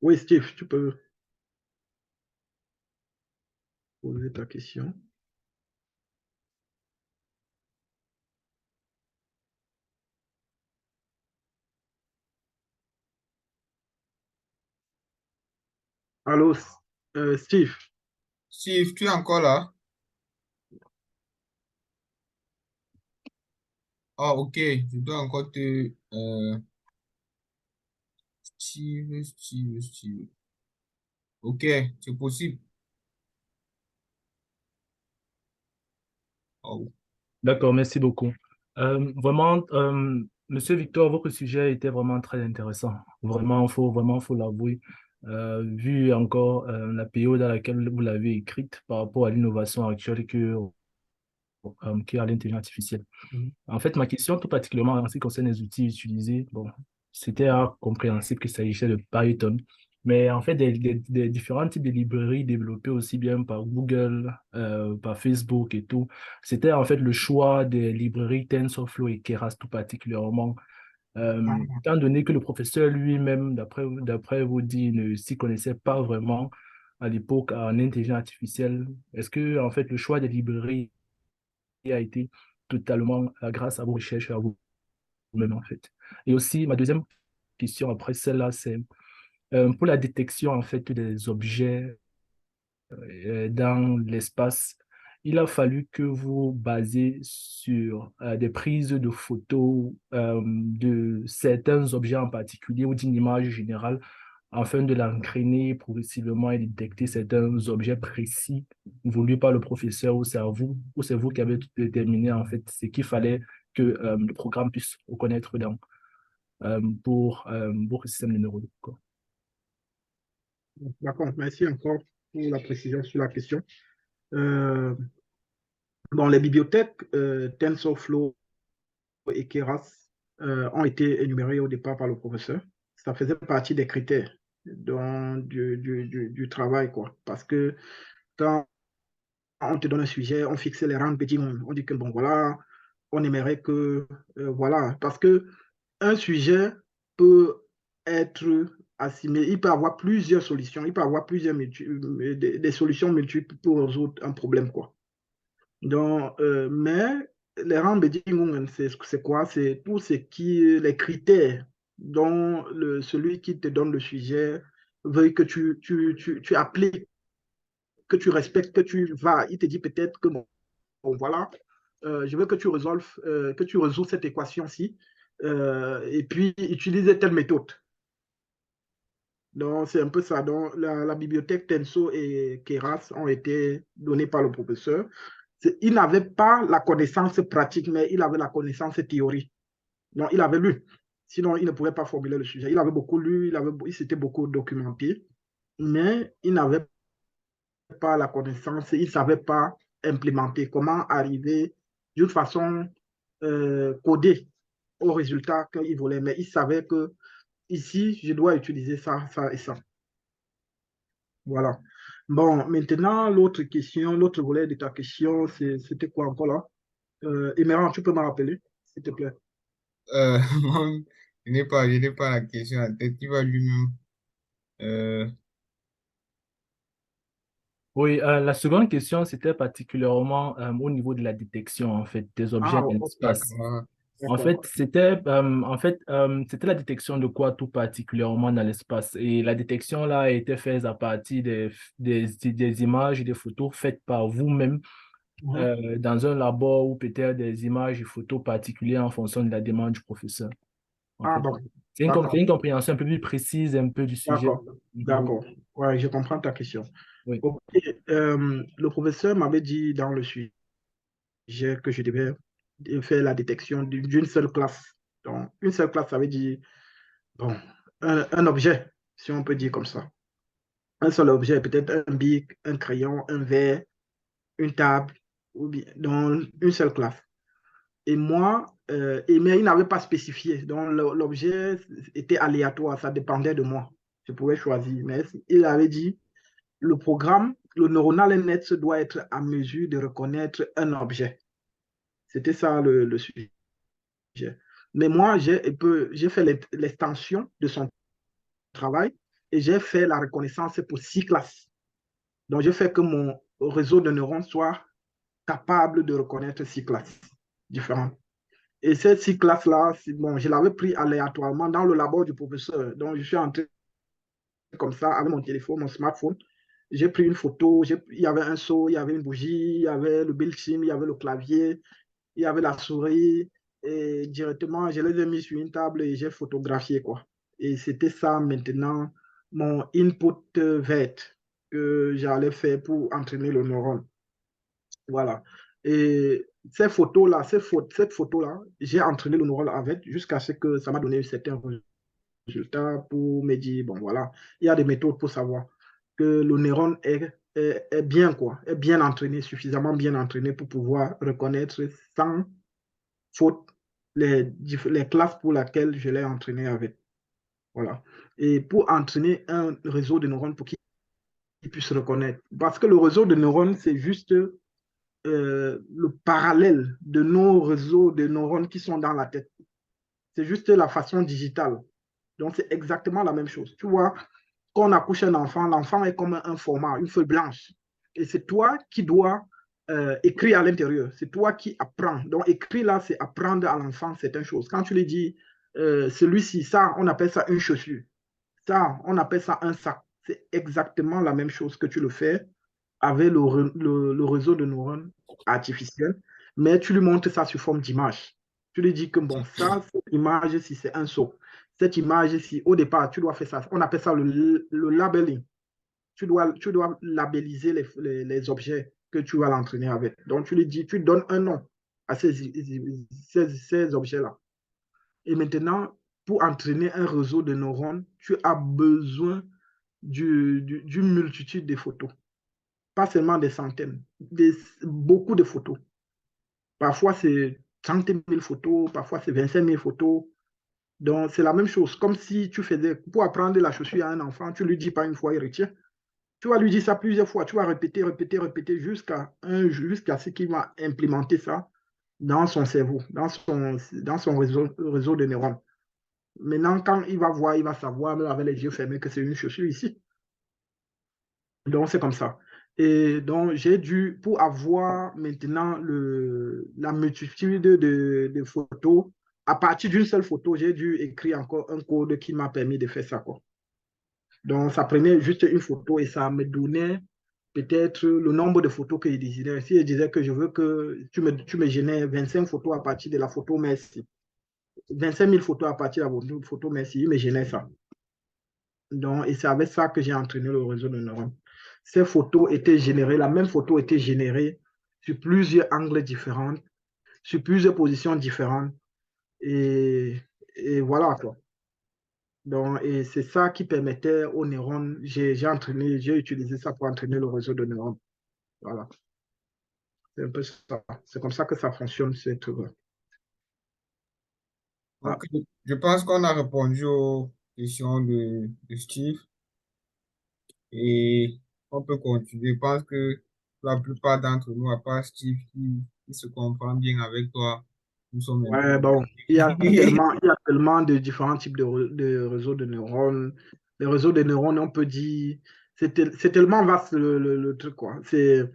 Oui, Steve, tu peux poser ta question. Allô, Steve. Steve, tu es encore là? Ah, ok, je dois encore te... Steve. Ok, c'est possible. Oh. D'accord, merci beaucoup. Vraiment, Monsieur Victor, votre sujet était vraiment très intéressant. Vraiment, faut l'avouer. Vu encore la période à laquelle vous l'avez écrite par rapport à l'innovation actuelle qui est à l'intelligence artificielle. Mhm. En fait, ma question, tout particulièrement en ce qui concerne les outils utilisés, bon, c'était compréhensible qu'il s'agissait de Python, mais en fait, des différents types de librairies développées aussi bien par Google, par Facebook et tout, c'était en fait le choix des librairies TensorFlow et Keras tout particulièrement. Étant donné que le professeur lui-même, d'après vous dit, ne s'y connaissait pas vraiment à l'époque en intelligence artificielle, est-ce que en fait le choix des librairies a été totalement grâce à vos recherches, à vous-même, en fait. Et aussi, ma deuxième question après celle-là, c'est pour la détection, en fait, des objets dans l'espace, il a fallu que vous basez sur des prises de photos de certains objets en particulier ou d'une image générale afin de l'entraîner progressivement et détecter certains objets précis voulus par le professeur ou c'est vous qui avez déterminé en fait ce qu'il fallait que le programme puisse reconnaître pour le système de neurones, quoi. D'accord, merci encore pour la précision sur la question. Euh, bon, les bibliothèques TensorFlow et Keras ont été énumérées au départ par le professeur. Ça faisait partie des critères du travail, quoi. Parce que quand on te donne un sujet, on fixe les rangs petits, on dit que bon, voilà, on aimerait que, voilà, parce que un sujet peut être assimilé, il peut avoir plusieurs solutions, il peut avoir des solutions multiples pour résoudre un problème, quoi. Donc, mais les Rahmebedingungen, c'est quoi? C'est tout ce qui, les critères dont celui qui te donne le sujet veut que tu appliques, que tu respectes, que tu vas. Il te dit peut-être que bon, voilà, je veux que tu résolves, que tu résous cette équation-ci, et puis utiliser telle méthode. Donc, c'est un peu ça. Donc, la bibliothèque Tenso et Keras ont été données par le professeur. Il n'avait pas la connaissance pratique, mais il avait la connaissance théorique. Donc, il avait lu. Sinon, il ne pouvait pas formuler le sujet. Il avait beaucoup lu, il s'était beaucoup documenté, mais il n'avait pas la connaissance, il ne savait pas implémenter, comment arriver d'une façon codée au résultat qu'il voulait. Mais il savait que ici, je dois utiliser ça, ça et ça. Voilà. Bon, maintenant, l'autre question, l'autre volet de ta question, c'était quoi encore là? Emerald, tu peux me rappeler, s'il te plaît? Non, je n'ai pas la question en tête. Tu vas lui-même. Euh, Oui, la seconde question, c'était particulièrement au niveau de la détection, en fait, des objets Ah, dans ok, l'espace. d'accord. En d'accord. fait, c'était la détection de quoi tout particulièrement dans l'espace. Et la détection là a été faite à partir des images et des photos faites par vous-même Mhm. dans un labo ou peut-être des images et photos particulières en fonction de la demande du professeur. En Ah fait, bon, c'est d'accord, une compréhension un peu plus précise un peu du sujet. d'accord, Mhm. d'accord. Ouais, je comprends ta question. Oui. Ok, le professeur m'avait dit dans le sujet que je devais faire la détection d'une seule classe. Donc, Une seule classe, ça veut dire, bon, un objet, si on peut dire comme ça. Un seul objet, peut-être un bic, un crayon, un verre, une table, ou bien, dans une seule classe. Et moi, mais il n'avait pas spécifié. Donc, l'objet était aléatoire, ça dépendait de moi. Je pouvais choisir. Mais il avait dit, le programme, le neuronal net doit être à mesure de reconnaître un objet. C'était ça le sujet. Mais moi, j'ai fait l'extension de son travail et j'ai fait la reconnaissance pour 6 classes. Donc, j'ai fait que mon réseau de neurones soit capable de reconnaître 6 classes différentes. Et ces 6 classes-là, bon, je l'avais pris aléatoirement dans le labo du professeur. Donc, je suis entré comme ça avec mon téléphone, mon smartphone. J'ai pris une photo, il y avait un seau, il y avait une bougie, il y avait le built-in, il y avait le clavier, il y avait la souris. Et directement, je les ai mis sur une table et j'ai photographié, quoi. Et c'était ça maintenant, mon input vert que j'allais faire pour entraîner le neurone. Voilà. Et ces photos-là, cette photo-là, j'ai entraîné le neurone avec jusqu'à ce que ça m'a donné certains résultats pour me dire, bon, voilà, il y a des méthodes pour savoir que le neurone est bien, quoi, est bien entraîné, suffisamment bien entraîné pour pouvoir reconnaître sans faute les classes pour lesquelles je l'ai entraîné avec. Voilà. Et pour entraîner un réseau de neurones pour qu'il puisse reconnaître. Parce que le réseau de neurones, c'est juste le parallèle de nos réseaux de neurones qui sont dans la tête. C'est juste la façon digitale. Donc, c'est exactement la même chose. Tu vois, quand on accouche un enfant, l'enfant est comme un format, une feuille blanche. Et c'est toi qui dois écrire à l'intérieur. C'est toi qui apprends. Donc, écrire là, c'est apprendre à l'enfant certaines choses. Quand tu lui dis, celui-ci, ça, on appelle ça une chaussure. Ça, on appelle ça un sac. C'est exactement la même chose que tu le fais avec le réseau de neurones artificiels, mais tu lui montres ça sous forme d'image. Tu lui dis que, bon, ça, cette image, si c'est un saut. Cette image, si au départ, tu dois faire ça. On appelle ça le labeling. Tu dois labelliser les objets que tu vas l'entraîner avec. Donc, tu lui dis, tu donnes un nom à ces objets-là. Et maintenant, pour entraîner un réseau de neurones, tu as besoin d'une multitude de photos. Pas seulement des centaines, beaucoup de photos. Parfois, c'est 30 000 photos, parfois, c'est 25 000 photos. Donc, c'est la même chose. Comme si tu faisais, pour apprendre la chaussure à un enfant, tu ne lui dis pas une fois, il retient. Tu vas lui dire ça plusieurs fois. Tu vas répéter, répéter, répéter jusqu'à ce qu'il va implémenter ça dans son cerveau, dans son réseau de neurones. Maintenant, quand il va voir, il va savoir, même avec les yeux fermés, que c'est une chaussure ici. Donc, c'est comme ça. Et donc, j'ai dû, pour avoir maintenant la multitude de photos, à partir d'une seule photo, j'ai dû écrire encore un code qui m'a permis de faire ça, quoi. Donc, ça prenait juste une photo et ça me donnait peut-être le nombre de photos que je désirais. Si je disais que je veux que tu me génères 25 photos à partir de la photo merci, 25 000 photos à partir de la photo merci, il me génère ça. Donc, et c'est avec ça que j'ai entraîné le réseau de neurones. Ces photos étaient générées, la même photo était générée sur plusieurs angles différents, sur plusieurs positions différentes. Et voilà quoi. Donc, et c'est ça qui permettait aux neurones, j'ai utilisé ça pour entraîner le réseau de neurones. Voilà. C'est un peu ça. C'est comme ça que ça fonctionne, ces trucs-là. Ah. Donc, je pense qu'on a répondu aux questions de Steve et on peut continuer. Je pense que la plupart d'entre nous, à part Steve qui se comprend bien avec toi, nous sommes un peu. Ouais, bon, il y a tellement de différents types de réseaux de neurones. Les réseaux de neurones, on peut dire, c'est tellement vaste le truc, quoi. Il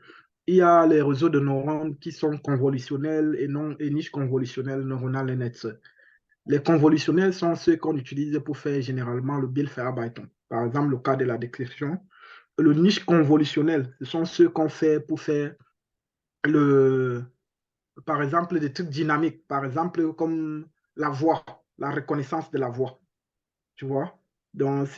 y a les réseaux de neurones qui sont convolutionnels et niches convolutionnelles neuronales nets. Les convolutionnels sont ceux qu'on utilise pour faire généralement le Billfinger-Byton. Par exemple, le cas de la décryption. Le niche convolutionnel, ce sont ceux qu'on fait pour faire le, par exemple, des trucs dynamiques, par exemple, comme la voix, la reconnaissance de la voix, tu vois. Donc,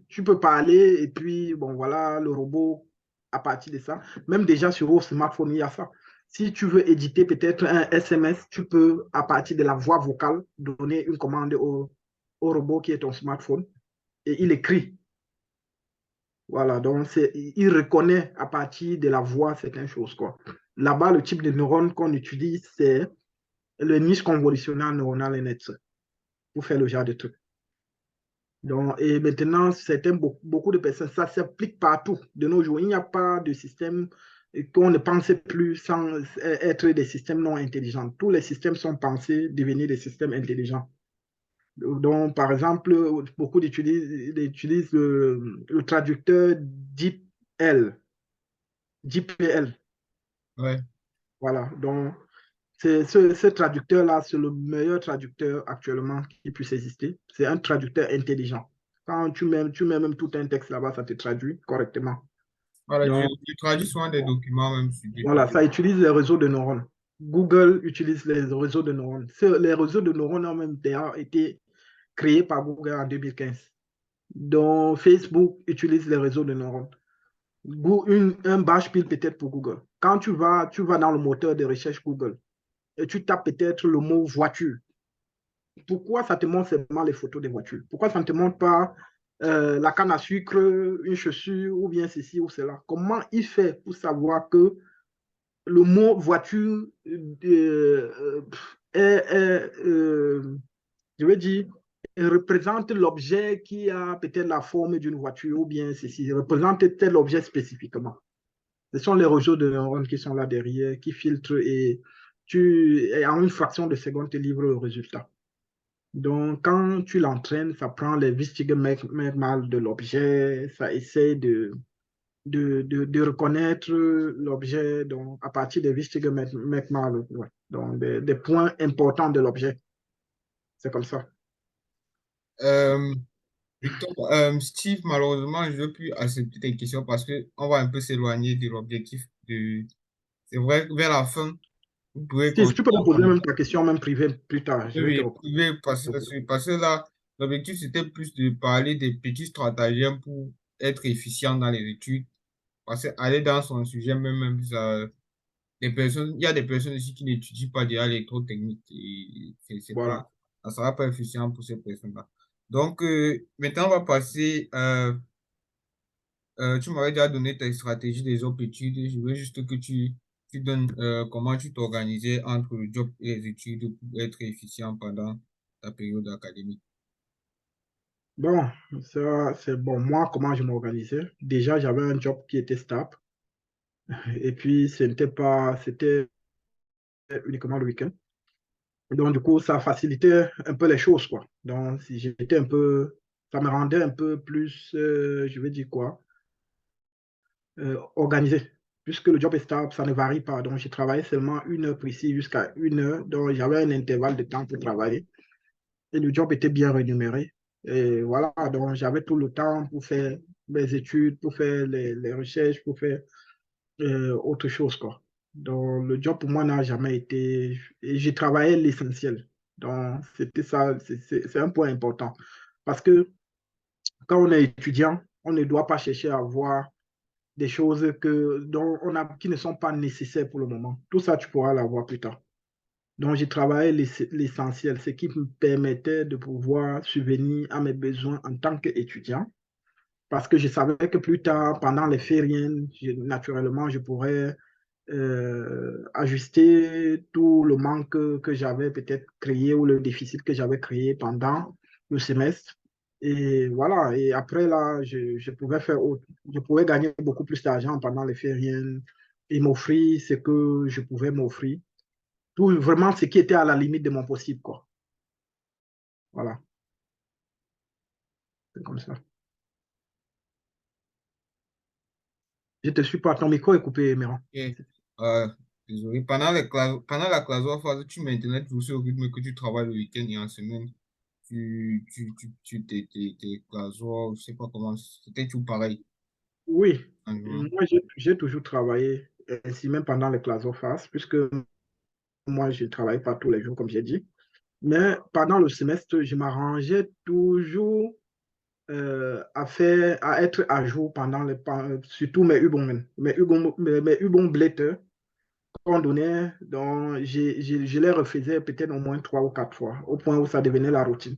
tu peux parler et puis, bon, voilà, le robot, à partir de ça, même déjà sur vos smartphones, il y a ça. Si tu veux éditer peut-être un SMS, tu peux, à partir de la voix vocale, donner une commande au robot qui est ton smartphone et il écrit. Voilà, donc il reconnaît à partir de la voix certaines choses, quoi. Là-bas, le type de neurones qu'on utilise, c'est le niche convolutionnel neuronal net pour faire le genre de truc. Donc, et maintenant, beaucoup de personnes, ça s'applique partout. De nos jours, il n'y a pas de système qu'on ne pense plus sans être des systèmes non intelligents. Tous les systèmes sont pensés devenir des systèmes intelligents. Donc, par exemple, beaucoup utilisent le traducteur DeepL, DeepL. Ouais. Voilà. Donc, ce traducteur-là, c'est le meilleur traducteur actuellement qui puisse exister. C'est un traducteur intelligent. Quand tu mets même tout un texte là-bas, ça te traduit correctement. Voilà, Donc, tu traduis souvent des documents même sur voilà, DeepL. ça utilise les réseaux de neurones. Google utilise les réseaux de neurones. Les réseaux de neurones ont même été créés par Google en 2015. Donc, Facebook utilise les réseaux de neurones. Un bash pile peut-être pour Google. Quand tu vas dans le moteur de recherche Google et tu tapes peut-être le mot voiture, pourquoi ça te montre seulement les photos des voitures? Pourquoi ça ne te montre pas la canne à sucre, une chaussure ou bien ceci ou cela? Comment il fait pour savoir que le mot voiture je veux dire, représente l'objet qui a peut-être la forme d'une voiture ou bien ceci, représente tel objet spécifiquement. Ce sont les réseaux de neurones qui sont là derrière, qui filtrent et en une fraction de seconde, te livrent le résultat. Donc, quand tu l'entraînes, ça prend les vestiges mal de l'objet, ça essaie de reconnaître l'objet à partir des vestiges mal, ouais. Donc des points importants de l'objet. C'est comme ça. Euh, Victor, Steve, malheureusement, je ne veux plus accepter tes questions parce qu'on va un peu s'éloigner de l'objectif de... C'est vrai, vers la fin, vous pouvez Si tu peux continuer me à poser parler. même ta question, même privée, plus tard, je Oui, vais te oui, répondre. oui, parce que là, l'objectif, c'était plus de parler des petits stratagèmes pour être efficient dans les études. Parce qu'aller dans son sujet, même ça, il y a des personnes ici qui n'étudient pas déjà l'électrotechnique et c'est Voilà. pas, ça sera pas efficient pour ces personnes-là. Donc, maintenant, on va passer, tu m'avais déjà donné tes stratégies des autres études. Je veux juste que tu donnes comment tu t'organisais entre le job et les études pour être efficient pendant ta période académique. Bon, ça, c'est bon. Moi, comment je m'organisais? Déjà, j'avais un job qui était stable. Et puis, c'était uniquement le week-end. Donc, du coup, ça facilitait un peu les choses, quoi. Donc, si j'étais un peu, ça me rendait un peu plus, je vais dire quoi, organisé. Puisque le job est stable, ça ne varie pas. Donc, j'ai travaillé seulement 1 heure précise jusqu'à 1 heure. Donc, j'avais un intervalle de temps pour travailler. Et le job était bien rémunéré. Et voilà, donc j'avais tout le temps pour faire mes études, pour faire les recherches, pour faire autre chose, quoi. Donc, le job pour moi n'a jamais été... Et j'ai travaillé l'essentiel. Donc, c'était ça, c'est un point important. Parce que quand on est étudiant, on ne doit pas chercher à avoir des choses qui ne sont pas nécessaires pour le moment. Tout ça, tu pourras l'avoir plus tard. Donc, j'ai travaillé l'essentiel, ce qui me permettait de pouvoir subvenir à mes besoins en tant qu'étudiant. Parce que je savais que plus tard, pendant les fériennes, naturellement, je pourrais ajuster tout le manque que j'avais peut-être créé ou le déficit que j'avais créé pendant le semestre. Et voilà, et après là, je pouvais gagner beaucoup plus d'argent pendant les fériennes et m'offrir ce que je pouvais m'offrir. Tout vraiment ce qui était à la limite de mon possible, quoi. Voilà, c'est comme ça. Je te suis pas, ton micro est coupé, Méran. Ok. Euh, Désolé. Pendant la classe de phase, tu maintenais toujours ce rythme que tu travailles le week-end et en semaine. Tes classes, je sais pas comment, c'était tout pareil. Oui, En juin. moi j'ai toujours travaillé ainsi, même pendant les classes of face, puisque moi je ne travaille pas tous les jours, comme j'ai dit. Mais pendant le semestre, je m'arrangeais toujours à être à jour surtout mes Übungen, mes Übungen Blätter, qu'on donnait, donc je les refaisais peut-être au moins 3 ou 4 fois, au point où ça devenait la routine.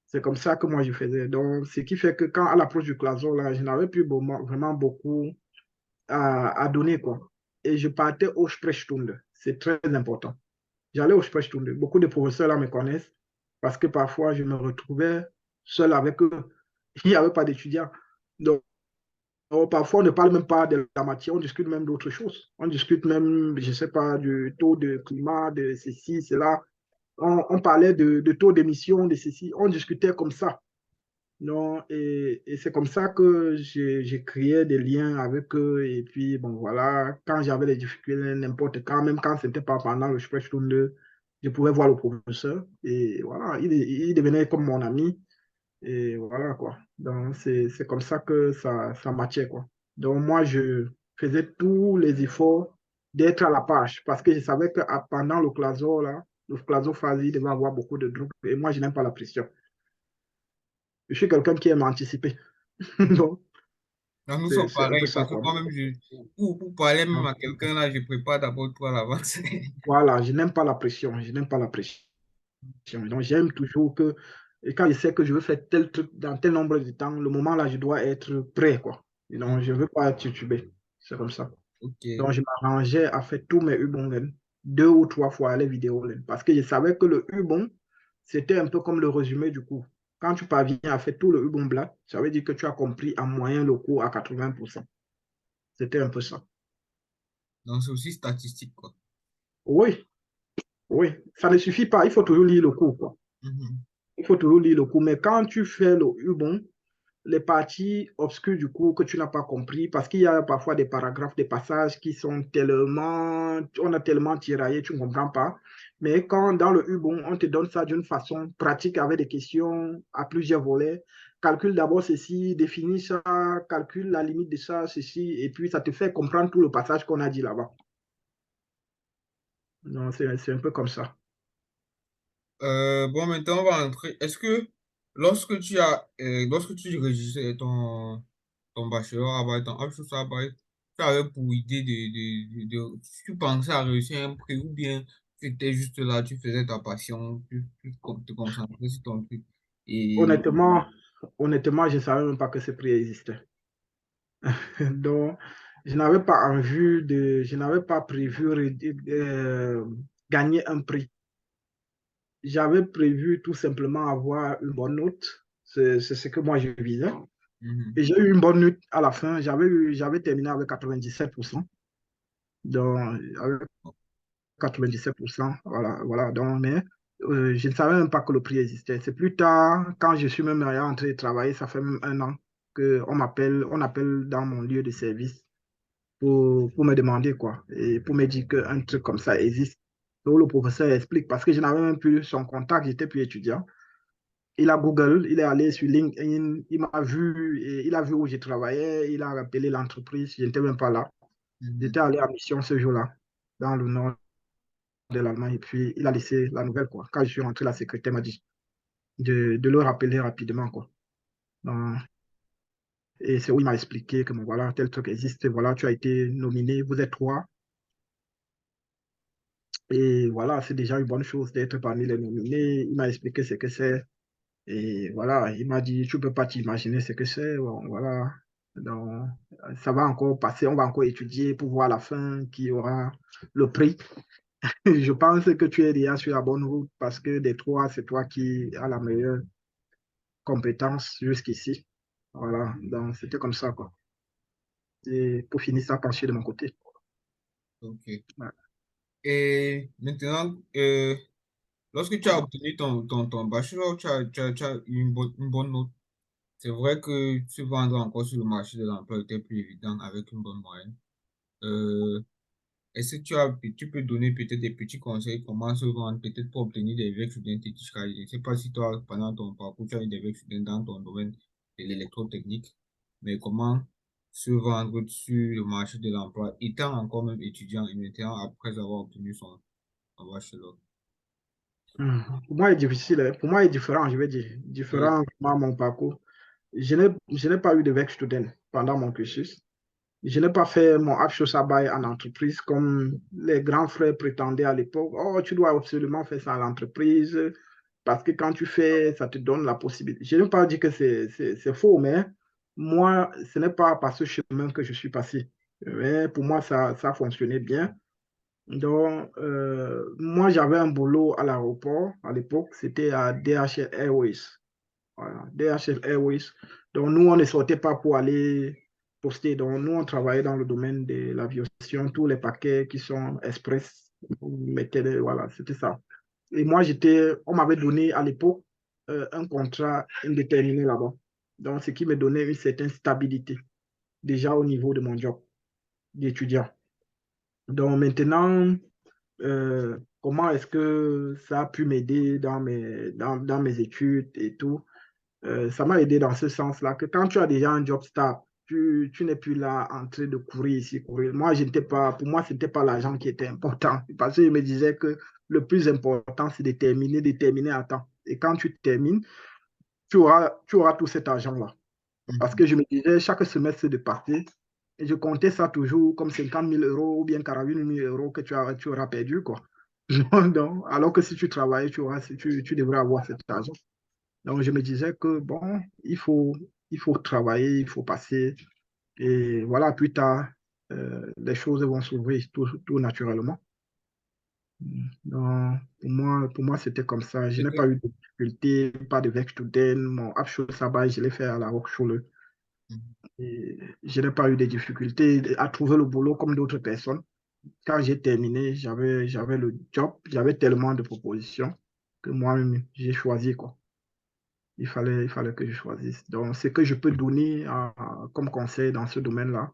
C'est comme ça que moi je faisais. Donc, ce qui fait que quand à l'approche du classon, là, je n'avais plus vraiment beaucoup à donner, quoi. Et je partais au Sprechstunde. C'est très important. J'allais au Sprechstunde. Beaucoup de professeurs là me connaissent parce que parfois je me retrouvais seul avec eux. Il n'y avait pas d'étudiants. Donc, parfois, on ne parle même pas de la matière, on discute même d'autres choses. On discute même, je ne sais pas, du taux de climat, de ceci, cela. On parlait de taux d'émission, de ceci. On discutait comme ça. Non, et c'est comme ça que j'ai créé des liens avec eux. Et puis, bon, voilà, quand j'avais des difficultés, n'importe quand, même quand ce n'était pas pendant le Sprechstunde, je pouvais voir le professeur. Et voilà, il devenait comme mon ami. Et voilà, quoi. Donc, c'est comme ça que ça matchait, quoi. Donc, moi, je faisais tous les efforts d'être à la page parce que je savais que pendant le classo, là, le classo phase, il devait avoir beaucoup de groupes. Et moi, je n'aime pas la pression. Je suis quelqu'un qui aime anticiper. Donc, Donc, nous sommes c'est un peu pareils ça, parce que quoi. moi-même, pour parler même Donc, à quelqu'un, là, je prépare d'abord tout à l'avance. voilà, je n'aime pas la pression. Je n'aime pas la pression. Donc, j'aime toujours que, et quand je sais que je veux faire tel truc dans tel nombre de temps, le moment là, je dois être prêt, quoi. Et donc, je ne veux pas être titubé. C'est comme ça. Ok. Donc, je m'arrangeais à faire tous mes Übungen 2 ou 3 fois les vidéos. Parce que je savais que le Übung, c'était un peu comme le résumé du cours. Quand tu parviens à faire tout le Übungblatt, ça veut dire que tu as compris en moyen le cours à 80%. C'était un peu ça. Donc, c'est aussi statistique, quoi. Oui, oui. Ça ne suffit pas. Il faut toujours lire le cours, quoi. Mhm. Il faut toujours lire le cours. Mais quand tu fais le Übung, les parties obscures du cours que tu n'as pas compris, parce qu'il y a parfois des paragraphes, des passages qui sont tellement, on a tellement tiraillé, tu ne comprends pas. Mais quand dans le Übung, on te donne ça d'une façon pratique avec des questions à plusieurs volets, calcule d'abord ceci, définis ça, calcule la limite de ça, ceci, et puis ça te fait comprendre tout le passage qu'on a dit là-bas. Non, c'est un peu comme ça. Bon, maintenant, on va entrer. Est-ce que lorsque tu rédigais ton bachelor Arbeit, ton Abschlussarbeit, tu avais pour idée tu pensais à réussir un prix ou bien tu étais juste là, tu faisais ta passion, tu te concentrais sur ton truc. Et Honnêtement, honnêtement, je ne savais même pas que ce prix existait. Donc, je n'avais pas prévu gagner un prix. J'avais prévu tout simplement avoir une bonne note. C'est ce que moi je visais. mhm, Et j'ai eu une bonne note à la fin. J'avais terminé avec 97%. Donc, avec 97%, voilà, voilà. Donc, mais je ne savais même pas que le prix existait. C'est plus tard, quand je suis même entré travailler, ça fait même 1 an on appelle dans mon lieu de service pour me demander quoi, et pour me dire qu'un truc comme ça existe. Donc le professeur explique, parce que je n'avais même plus son contact, j'étais plus étudiant. Il a Google, il est allé sur LinkedIn, il m'a vu, et il a vu où je travaillais, il a appelé l'entreprise, je n'étais même pas là. mhm. J'étais allé en mission ce jour-là, dans le nord de l'Allemagne, et puis il a laissé la nouvelle, quoi. Quand je suis rentré, la secrétaire m'a dit de le rappeler rapidement, quoi. Donc, et c'est où il m'a expliqué que bon, voilà, tel truc existe, voilà, tu as été nominé, vous êtes 3. Et voilà, c'est déjà une bonne chose d'être parmi les nominés. Il m'a expliqué ce que c'est. Et voilà, il m'a dit, tu ne peux pas t'imaginer ce que c'est. Bon, voilà. Donc, ça va encore passer, on va encore étudier pour voir à la fin qui aura le prix. Je pense que tu es déjà sur la bonne route parce que des 3, c'est toi qui as la meilleure compétence jusqu'ici. Voilà, donc c'était comme ça, quoi. Et pour finir ça, pencher de mon côté. Ok. Ouais. Et maintenant, lorsque tu as obtenu ton bachelor, tu as eu une bonne note. C'est vrai que se vendre encore sur le marché de l'emploi était plus évident avec une bonne moyenne. Euh, Est-ce que tu peux donner peut-être des petits conseils comment se vendre, peut-être pour obtenir des Werkstudententätigkeit? Je ne sais pas si toi, pendant ton parcours, tu as eu des Werkstudenten dans ton domaine de l'électrotechnique, mais comment se vendre sur le marché de l'emploi, étant encore même étudiant et maintenant après avoir obtenu son bachelor. Pour moi, il est difficile, hein. Pour moi, il est différent, je vais dire. Oui. Différent à mon parcours. Je n'ai pas eu de Werkstudent pendant mon cursus. Je n'ai pas fait mon Abschlussarbeit en entreprise comme les grands frères prétendaient à l'époque. Oh, tu dois absolument faire ça à l'entreprise parce que quand tu fais, ça te donne la possibilité. Je n'ai pas dit que c'est faux, mais moi, ce n'est pas par ce chemin que je suis passé. Mais pour moi, ça fonctionnait bien. Donc, moi, j'avais un boulot à l'aéroport à l'époque. C'était à DHL Airways. Voilà, DHL Airways. Donc, nous, on ne sortait pas pour aller poster. Donc, nous, on travaillait dans le domaine de l'aviation. Tous les paquets qui sont express, on mettait voilà, c'était ça. Et moi, on m'avait donné à l'époque un contrat indéterminé là-bas. Donc, ce qui me donnait une certaine stabilité, déjà au niveau de mon job d'étudiant. Donc, maintenant, comment est-ce que ça a pu m'aider dans mes études et tout? Ça m'a aidé dans ce sens-là, que quand tu as déjà un job stable, tu n'es plus là en train de courir ici, courir. Moi, je n'étais pas, pour moi, ce n'était pas l'argent qui était important. Parce que je me disais que le plus important, c'est de terminer à temps. Et quand tu termines, tu auras tout cet argent-là. Parce que Mhm. je me disais, chaque semestre de partir, et je comptais ça toujours comme 50 000 euros ou bien 48 000 euros que tu auras perdu, quoi. Donc, alors que si tu travailles, tu devrais avoir cet argent. Donc, je me disais que, bon, il faut travailler, il faut passer. Et voilà, plus tard, les choses vont s'ouvrir tout naturellement. Donc, pour moi c'était comme ça. Je Et n'ai que- pas eu de difficulté, pas de Werkstudent. Mon Abschlussarbeit, je l'ai fait à la Hochschule. Mhm. Et je n'ai pas eu de difficulté à trouver le boulot comme d'autres personnes. Quand j'ai terminé, j'avais le job, j'avais tellement de propositions que moi-même, j'ai choisi, quoi. Il fallait que je choisisse. Donc, ce que je peux donner comme conseil dans ce domaine-là,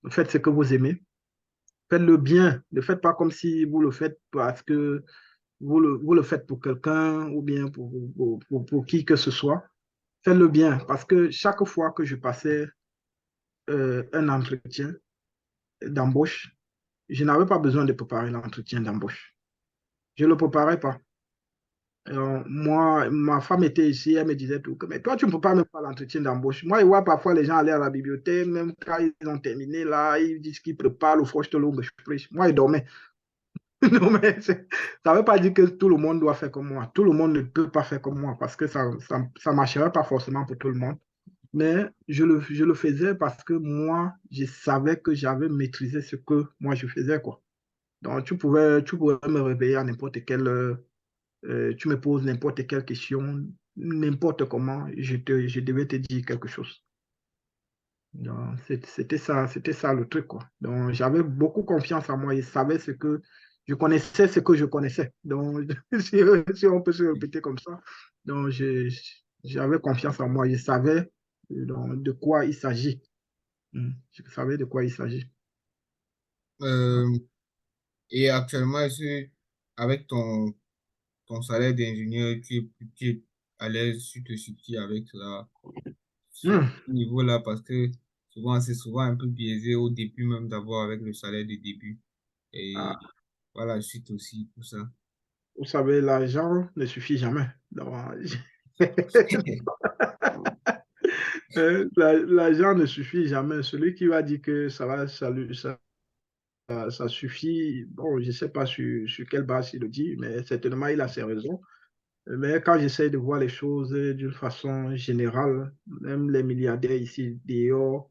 faites ce que vous aimez, faites-le bien. Ne faites pas comme si vous le faites parce que vous le faites pour quelqu'un ou bien pour qui que ce soit. Faites-le bien parce que chaque fois que je passais un entretien d'embauche, je n'avais pas besoin de préparer l'entretien d'embauche. Je ne le préparais pas. Moi, ma femme était ici, elle me disait tout, mais toi, tu ne peux pas même faire l'entretien d'embauche. Moi, je vois parfois les gens aller à la bibliothèque, même quand ils ont terminé, là, ils disent qu'ils préparent le Vorstellung. Moi, je dormais. Non, mais ça ne veut pas dire que tout le monde doit faire comme moi. Tout le monde ne peut pas faire comme moi parce que ça marcherait pas forcément pour tout le monde. Mais je le faisais parce que moi, je savais que j'avais maîtrisé ce que moi je faisais, quoi. Donc, tu pouvais me réveiller à n'importe quelle heure, tu me poses n'importe quelle question, n'importe comment, je devais te dire quelque chose. Donc, c'était ça le truc, quoi. Donc, j'avais beaucoup confiance en moi. Je connaissais ce que je connaissais. Donc, si on peut se répéter comme ça. Donc, j'avais confiance en moi. Je savais de quoi il s'agit. Je savais de quoi il s'agit. Euh, et actuellement, est-ce que avec ton salaire d'ingénieur, tu es à l'aise, tu te suffis avec cela, ce Hmm. niveau-là, parce que souvent, c'est souvent un peu biaisé au début même d'avoir avec le salaire de début. Et Ah, voilà, suite aussi, tout ça. vous savez, l'argent ne suffit jamais. Donc, l'argent ne suffit jamais. Celui qui va dire que ça suffit, bon, je ne sais pas sur quelle base il le dit, mais certainement il a ses raisons. Mais quand j'essaie de voir les choses d'une façon générale, même les milliardaires ici dehors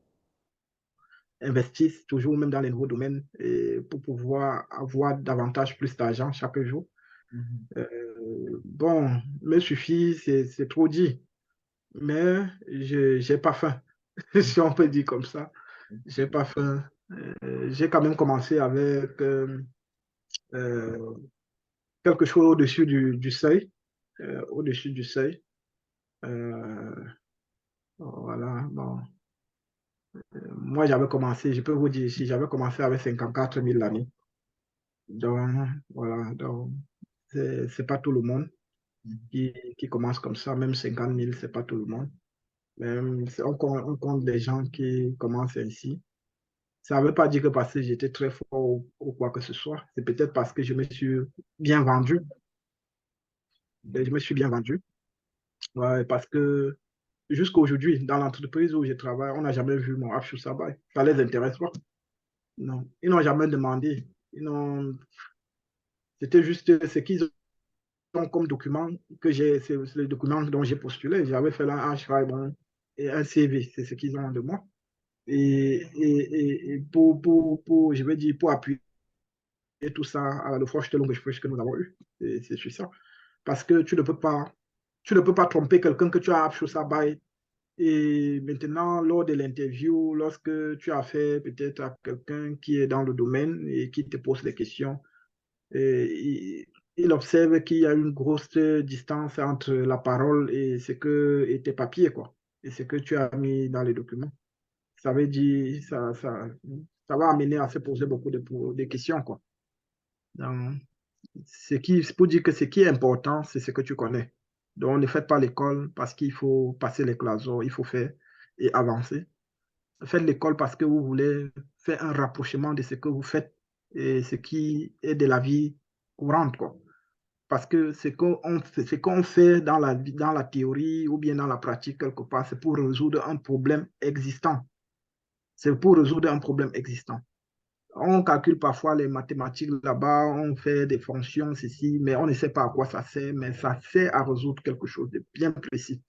investissent toujours même dans les nouveaux domaines et pour pouvoir avoir davantage plus d'argent chaque jour. Mhm. Bon, me suffit, c'est trop dit, mais je n'ai pas faim, si on peut dire comme ça. J'ai pas faim. J'ai quand même commencé avec euh, quelque chose au-dessus du seuil. Au-dessus du seuil. Euh, voilà. Bon. Moi, j'avais commencé, je peux vous dire ici, j'avais commencé avec 54 000 l'année. Donc, voilà. Donc, c'est pas tout le monde Mhm. qui commence comme ça. Même 50 000, c'est pas tout le monde. Même, on compte des gens qui commencent ainsi. Ça ne veut pas dire que parce que j'étais très fort ou quoi que ce soit. C'est peut-être parce que je me suis bien vendu. Je me suis bien vendu. Ouais, parce que jusqu'à aujourd'hui, dans l'entreprise où je travaille, on n'a jamais vu mon Afshu Sabai. Ça les intéresse pas. Non, ils n'ont jamais demandé. C'était juste ce qu'ils ont comme document que j'ai, c'est le document dont j'ai postulé. J'avais fait là un schreiben et un CV, c'est ce qu'ils ont de moi. Et pour, je vais dire, pour appuyer tout ça à le Vorstellungsgespräch que nous avons eu, c'est sur ça. Parce que tu ne peux pas tromper quelqu'un que tu as appris ça by. Et maintenant, lors de l'interview, lorsque tu as fait peut-être à quelqu'un qui est dans le domaine et qui te pose des questions, et il observe qu'il y a une grosse distance entre la parole et tes papiers, quoi, et ce que tu as mis dans les documents. Ça veut dire, ça va amener à se poser beaucoup de questions, quoi. Donc, pour dire que ce qui est important, c'est ce que tu connais. Donc, ne faites pas l'école parce qu'il faut passer les classes, il faut faire et avancer. Faites l'école parce que vous voulez faire un rapprochement de ce que vous faites et ce qui est de la vie courante, quoi. Parce que ce qu'on fait dans dans la théorie ou bien dans la pratique, quelque part, c'est pour résoudre un problème existant. C'est pour résoudre un problème existant. On calcule parfois les mathématiques là-bas, on fait des fonctions, ceci, mais on ne sait pas à quoi ça sert, mais ça sert à résoudre quelque chose de bien précis.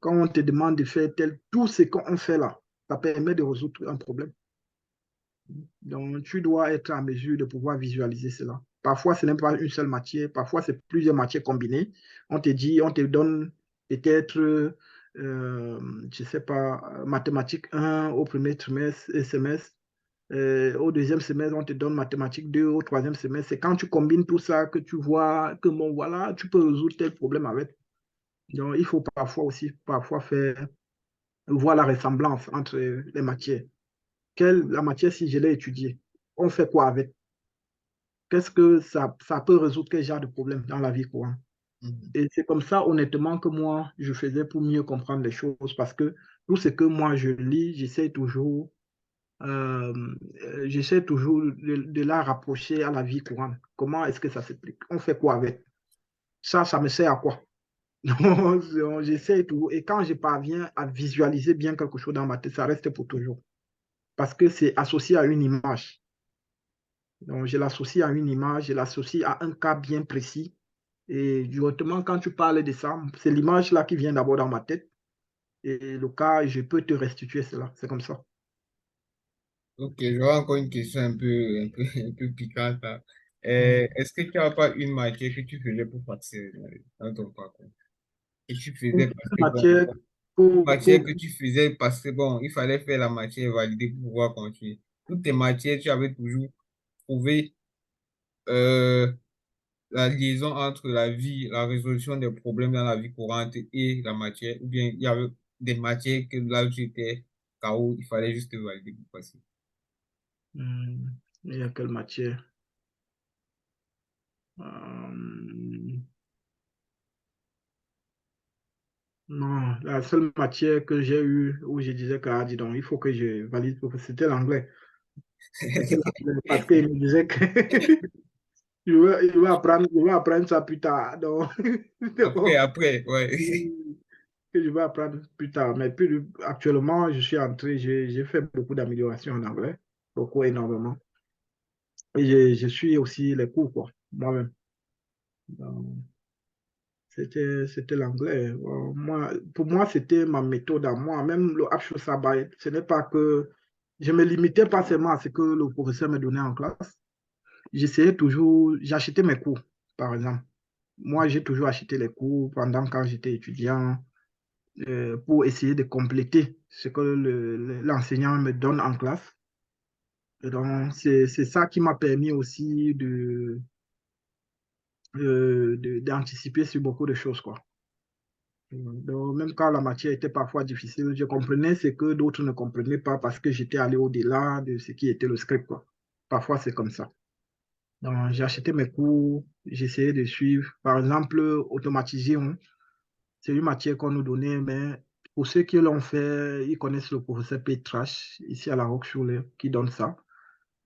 Quand on te demande de faire tout ce qu'on fait là, ça permet de résoudre un problème. Donc, tu dois être en mesure de pouvoir visualiser cela. Parfois, ce n'est pas une seule matière, parfois, c'est plusieurs matières combinées. On te donne peut-être, je ne sais pas, mathématiques 1 au premier trimestre et semestre. Au deuxième semestre, on te donne mathématiques 2 au troisième semestre. C'est quand tu combines tout ça que tu vois que, bon, voilà, tu peux résoudre tel problème avec. Donc, il faut parfois faire, voir la ressemblance entre les matières. La matière, si je l'ai étudiée, on fait quoi avec? Qu'est-ce que ça peut résoudre quel genre de problème dans la vie courante? Mhm. Et c'est comme ça, honnêtement, que moi, je faisais pour mieux comprendre les choses parce que tout ce que moi je lis, euh, j'essaie toujours de la rapprocher à la vie courante. Comment est-ce que ça s'applique? On fait quoi avec? Ça me sert à quoi? Donc, j'essaie toujours. Et quand je parviens à visualiser bien quelque chose dans ma tête, ça reste pour toujours. Parce que c'est associé à une image. Donc, je l'associe à une image, je l'associe à un cas bien précis. Et directement, quand tu parles de ça, c'est l'image là qui vient d'abord dans ma tête. Et le cas, je peux te restituer cela. C'est comme ça. Ok, j'aurais encore une question un peu piquante, là. Mm. Est-ce que tu n'as pas une matière que tu faisais pour passer dans ton parcours? Que tu Une faisais parce que, bon, matière une matière pour... que tu faisais parce que, bon, il fallait faire la matière validée pour pouvoir continuer. Toutes tes matières, tu avais toujours trouvé euh, la liaison entre la vie, la résolution des problèmes dans la vie courante et la matière, ou bien il y avait des matières que là où tu étais KO, il fallait juste valider pour passer. Il y a quelle matière? Euh, non, la seule matière que j'ai eue où je disais que, ah, dis donc, il faut que je valide, c'était l'anglais. C'était l'anglais parce qu'il me disait que je vais apprendre ça plus tard. Donc, Après, ouais. que je vais apprendre plus tard. Mais puis, actuellement, je suis entré, j'ai fait beaucoup d'améliorations en anglais, beaucoup, énormément. Et je suis aussi les cours, quoi, moi-même. Donc, c'était l'anglais. Pour moi, c'était ma méthode à moi. Même le Afro Sabbath, ce n'est pas que je me limitais pas seulement à ce que le professeur me donnait en classe. J'essayais toujours, j'achetais mes cours, par exemple. Moi, j'ai toujours acheté les cours pendant quand j'étais étudiant pour essayer de compléter ce que l'enseignant me donne en classe. Et donc, c'est ça qui m'a permis aussi d'anticiper sur beaucoup de choses, quoi. Donc, même quand la matière était parfois difficile, je comprenais ce que d'autres ne comprenaient pas parce que j'étais allé au-delà de ce qui était le script, quoi. Parfois, c'est comme ça. Donc, j'ai acheté mes cours, j'essayais de suivre. Par exemple, automatisation, c'est une matière qu'on nous donnait, mais pour ceux qui l'ont fait, ils connaissent le professeur Petrache, ici à la Roqueschule, qui donne ça.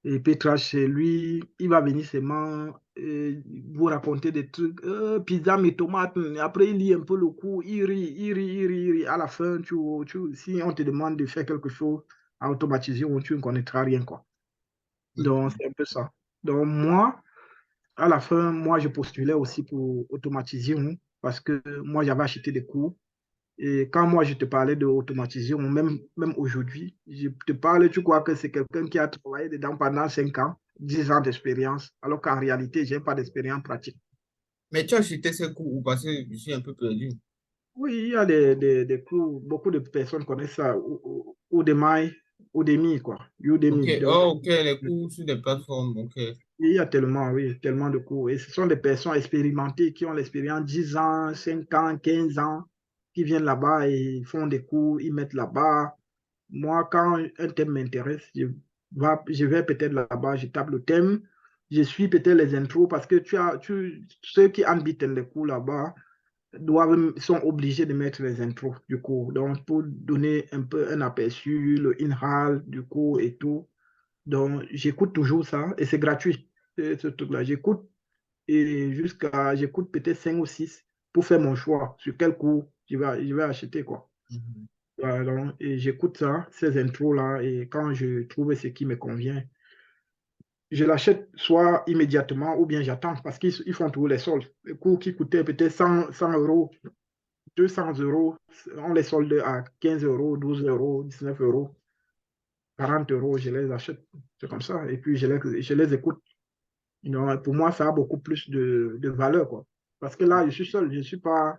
Et Petrache, c'est lui, il va venir seulement vous raconter des trucs, pizza mais tomates. Après, il lit un peu le coup, il rit, il rit, il rit, il rit. À la fin, si on te demande de faire quelque chose à automatiser, tu ne connaîtras rien, quoi. Donc, c'est un peu ça. Donc, moi, à la fin, moi, je postulais aussi pour automatiser, parce que moi, j'avais acheté des cours. Et quand moi, je te parlais de automatisation, même aujourd'hui, je te parle, tu crois que c'est quelqu'un qui a travaillé dedans pendant 5 ans, 10 ans d'expérience, alors qu'en réalité, je n'ai pas d'expérience pratique. Mais tu as acheté ces cours ou parce que je suis un peu perdu. Oui, il y a des cours, beaucoup de personnes connaissent ça, Udemy, Udemy, quoi, Ok, Udemy. Donc, oh, ok, les cours sur des plateformes, ok. il y a tellement, oui, tellement de cours. Et ce sont des personnes expérimentées qui ont l'expérience 10 ans, 5 ans, 15 ans, qui viennent là-bas et font des cours, ils mettent là-bas. Moi, quand un thème m'intéresse, je vais peut-être là-bas, je tape le thème, je suis peut-être les intros parce que ceux qui habitent les cours là-bas sont obligés de mettre les intros du cours. Donc, pour donner un peu un aperçu, le in-hall du cours et tout. Donc, j'écoute toujours ça et c'est gratuit, ce truc-là. J'écoute peut-être 5 ou 6 pour faire mon choix sur quel cours je vais acheter, quoi. Mhm. Voilà, donc, et j'écoute ça, ces intros-là, et quand je trouve ce qui me convient, je l'achète soit immédiatement ou bien j'attends parce qu'ils font tous les soldes. Les cours qui coûtaient peut-être 100 euros, 200 euros, on les solde à 15 euros, 12 euros, 19 euros, 40 euros, je les achète. C'est comme ça. Et puis je les écoute. Donc, pour moi, ça a beaucoup plus de valeur, quoi. Parce que là, je suis seul, je ne suis pas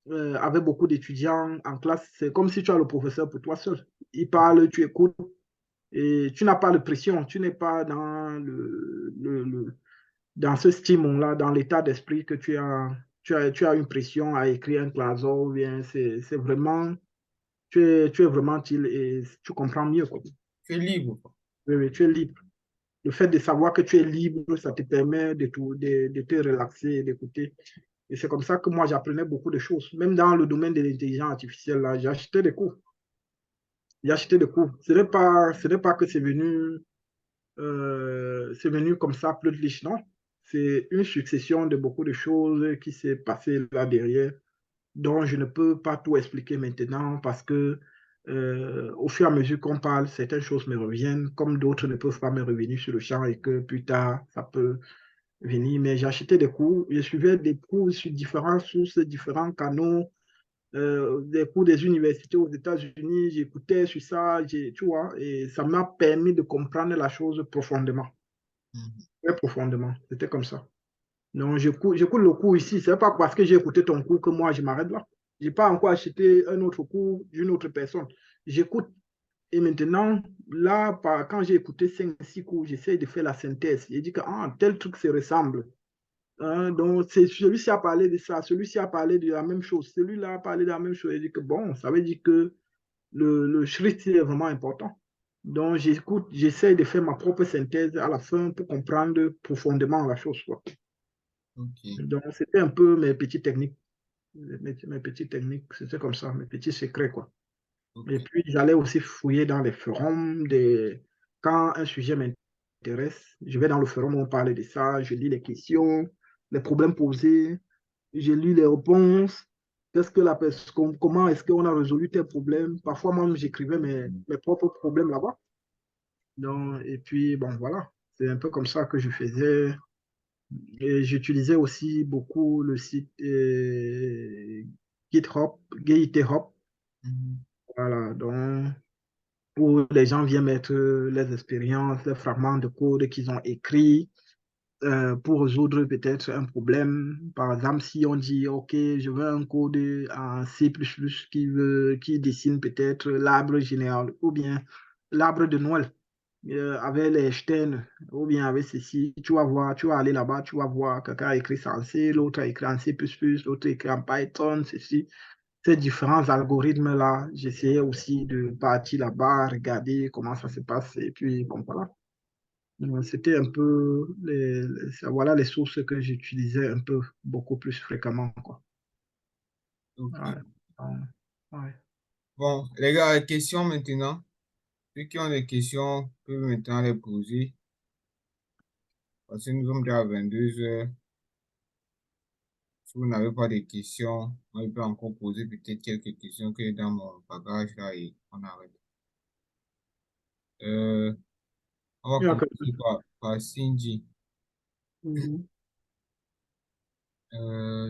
avec beaucoup d'étudiants en classe. C'est comme si tu as le professeur pour toi seul. Il parle, tu écoutes. Et tu n'as pas de pression, tu n'es pas dans ce stimule-là, dans l'état d'esprit que tu as une pression à écrire un classeur, ou bien c'est vraiment, tu es vraiment chill et tu comprends mieux, quoi. Tu es libre, quoi. Oui, oui, tu es libre. Le fait de savoir que tu es libre, ça te permet de te relaxer et d'écouter. Et c'est comme ça que moi, j'apprenais beaucoup de choses. Même dans le domaine de l'intelligence artificielle, là, j'ai acheté des cours. J'ai acheté des cours. Ce n'est pas que c'est venu comme ça, plus de non. C'est une succession de beaucoup de choses qui s'est passé là derrière, dont je ne peux pas tout expliquer maintenant parce que au fur et à mesure qu'on parle, certaines choses me reviennent, comme d'autres ne peuvent pas me revenir sur le champ et que plus tard, ça peut venir. Mais j'ai acheté des cours, je suivais des cours sur différentes sources, différents canaux, des cours des universités aux États-Unis, j'écoutais sur ça, tu vois, et ça m'a permis de comprendre la chose profondément. Mhm. Très profondément. C'était comme ça. Donc, j'écoute le cours ici. Ce n'est pas parce que j'ai écouté ton cours que moi, je m'arrête là. Je n'ai pas encore acheté un autre cours d'une autre personne. J'écoute. Et maintenant, là, quand j'ai écouté 5 6 cours, j'essaie de faire la synthèse. J'ai dit que tel truc se ressemble. Hein, donc, celui-ci a parlé de ça, celui-ci a parlé de la même chose, celui-là a parlé de la même chose. J'ai dit que bon, ça veut dire que le Schritt est vraiment important. Donc, j'écoute, j'essaie de faire ma propre synthèse à la fin pour comprendre profondément la chose, quoi. Ok, Donc, c'était un peu mes petites techniques. Mes petites techniques, c'était comme ça, mes petits secrets, quoi. Et ok. puis, j'allais aussi fouiller dans les forums. Quand un sujet m'intéresse, je vais dans le forum où on parle de ça, je lis les questions, les problèmes posés, je lis les réponses. Comment est-ce qu'on a résolu tes problèmes? Parfois, moi, j'écrivais mes propres problèmes là-bas. Donc, et puis, bon, voilà. C'est un peu comme ça que je faisais. Et j'utilisais aussi beaucoup le site GitHub, GitHub. Mhm. Voilà, donc, où les gens viennent mettre les expériences, les fragments de code qu'ils ont écrits pour résoudre peut-être un problème. Par exemple, si on dit, OK, je veux un code en C++ qui dessine peut-être l'arbre général ou bien l'arbre de Noël avec les Stern ou bien avec ceci, tu vas voir, tu vas aller là-bas, tu vas voir quelqu'un a écrit ça en C, l'autre a écrit en C++, l'autre a écrit en Python, ceci. Ces différents algorithmes-là, j'essayais aussi de partir là-bas, regarder comment ça se passe et puis bon, voilà. C'était un peu voilà les sources que j'utilisais un peu beaucoup plus fréquemment, quoi. Ouais. Ok. Ouais. Bon, les gars, questions maintenant. Ceux qui ont des questions peuvent maintenant les poser. Parce que nous sommes déjà à 22 heures. Si vous n'avez pas de questions, moi, je peux encore poser peut-être quelques questions que dans mon bagage là et on arrête. Euh, on va Il y a que- commencer par Cindy. Mhm.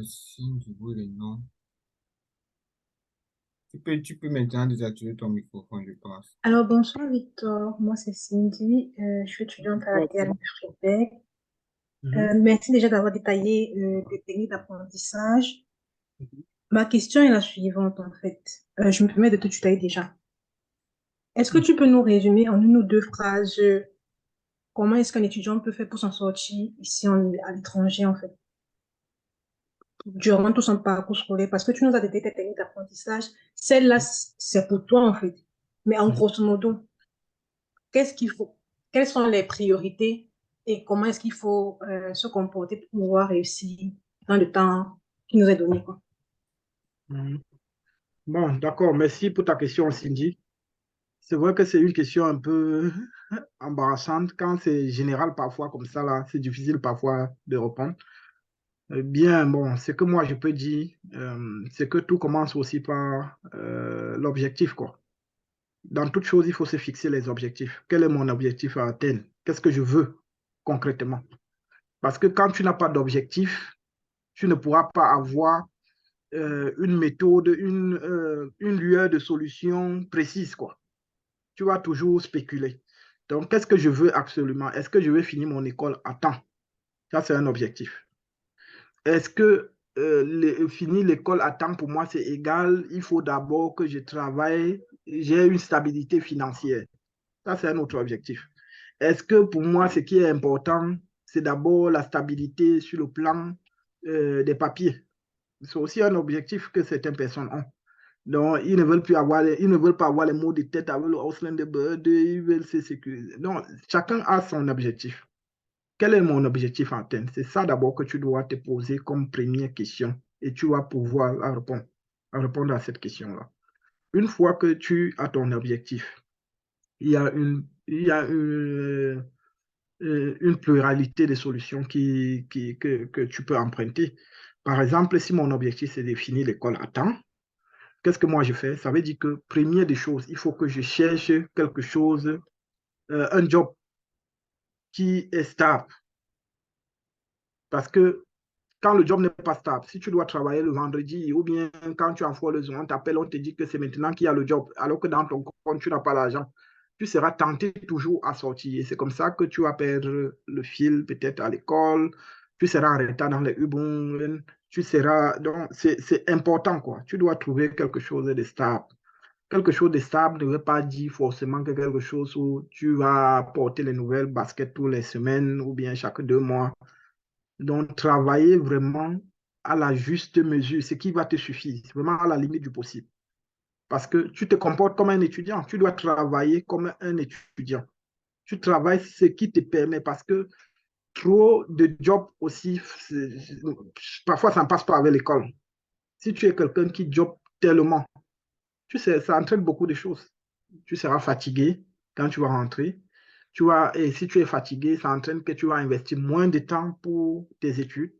Cindy, vous le nom. Tu peux maintenant désactiver ton microphone, je pense. Alors, bonsoir Victor, moi c'est Cindy, je suis étudiante à la TAM Québec. Mhm. Merci déjà d'avoir détaillé les techniques d'apprentissage. Ma question est la suivante en fait. Je me permets de te tutoyer déjà. Est-ce que tu peux nous résumer en une ou deux phrases comment est-ce qu'un étudiant peut faire pour s'en sortir ici à l'étranger en fait, durant tout son parcours scolaire? Parce que tu nous as détaillé tes techniques d'apprentissage. Celle-là, c'est pour toi en fait. Mais en Mhm. grosso modo, qu'est-ce qu'il faut, quelles sont les priorités et comment est-ce qu'il faut se comporter pour pouvoir réussir dans le temps qui nous est donné, quoi. Mhm. Bon, d'accord. Merci pour ta question, Cindy. C'est vrai que c'est une question un peu embarrassante. Quand c'est général parfois comme ça, là, c'est difficile parfois de répondre. Bien, bon, ce que moi je peux dire, c'est que tout commence aussi par l'objectif, quoi. Dans toute chose, il faut se fixer les objectifs. Quel est mon objectif à atteindre? Qu'est-ce que je veux concrètement? Parce que quand tu n'as pas d'objectif, tu ne pourras pas avoir une méthode, une lueur de solution précise, quoi. Tu vas toujours spéculer. Donc, qu'est-ce que je veux absolument? Est-ce que je veux finir mon école à temps? Ça, c'est un objectif. Est-ce que finir l'école à temps, pour moi, c'est égal? Il faut d'abord que je travaille, j'ai une stabilité financière. Ça, c'est un autre objectif. Est-ce que pour moi, ce qui est important, c'est d'abord la stabilité sur le plan des papiers? C'est aussi un objectif que certaines personnes ont. Donc, ils ne veulent plus avoir, ils ne veulent pas avoir les mots de tête avec le Ausland de Bird, ils veulent se sécuriser. Donc, chacun a son objectif. Quel est mon objectif en termes? C'est ça d'abord que tu dois te poser comme première question et tu vas pouvoir à répondre à cette question-là. Une fois que tu as ton objectif, il y a une pluralité de solutions que tu peux emprunter. Par exemple, si mon objectif c'est de finir l'école à temps, qu'est-ce que moi je fais? Ça veut dire que, première des choses, il faut que je cherche quelque chose, un job qui est stable. Parce que quand le job n'est pas stable, si tu dois travailler le vendredi ou bien quand tu envoies le jour, on t'appelle, on te dit que c'est maintenant qu'il y a le job, alors que dans ton compte, tu n'as pas l'argent, tu seras tenté toujours à sortir. C'est comme ça que tu vas perdre le fil peut-être à l'école, tu seras en retard dans les Ubuntu, tu seras... Donc, c'est important, quoi. Tu dois trouver quelque chose de stable. Quelque chose de stable ne veut pas dire forcément que quelque chose où tu vas porter les nouvelles baskets tous les semaines ou bien chaque 2 mois. Donc, travailler vraiment à la juste mesure, ce qui va te suffire, vraiment à la limite du possible. Parce que tu te comportes comme un étudiant, tu dois travailler comme un étudiant. Tu travailles ce qui te permet, parce que trop de jobs aussi, parfois ça ne passe pas avec l'école. Si tu es quelqu'un qui job tellement, tu sais, ça entraîne beaucoup de choses. Tu seras fatigué quand tu vas rentrer. Et si tu es fatigué, ça entraîne que tu vas investir moins de temps pour tes études.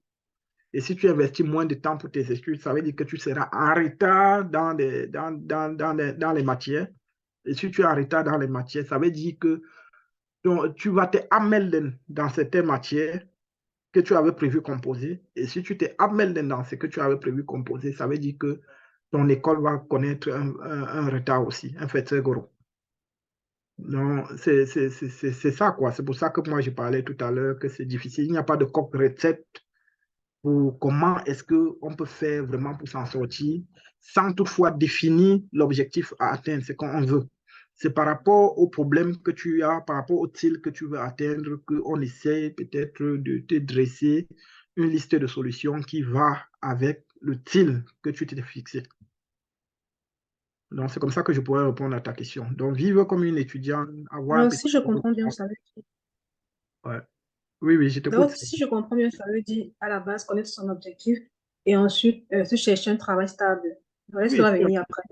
Et si tu investis moins de temps pour tes études, ça veut dire que tu seras en retard dans les matières. Et si tu es en retard dans les matières, ça veut dire que donc, tu vas te amélioré dans certaines matières que tu avais prévu composer. Et si tu t'es amélioré dans ce que tu avais prévu composer, ça veut dire que ton école va connaître un retard aussi, un fait très gros. Non, c'est ça, quoi. C'est pour ça que moi, je parlais tout à l'heure que c'est difficile. Il n'y a pas de coque recette pour comment est-ce qu'on peut faire vraiment pour s'en sortir sans toutefois définir l'objectif à atteindre, ce qu'on veut. C'est par rapport au problème que tu as, par rapport au style que tu veux atteindre, qu'on essaie peut-être de te dresser une liste de solutions qui va avec le style que tu t'es fixé. Donc, c'est comme ça que je pourrais répondre à ta question. Donc, vivre comme une étudiante, avoir un Alors, petit... si je comprends bien, ça veut dire, Ouais. Oui, oui, je t'écoute. donc, si je comprends bien, ça veut dire à la base connaître son objectif et ensuite se chercher un travail stable. Le reste Oui, va venir après.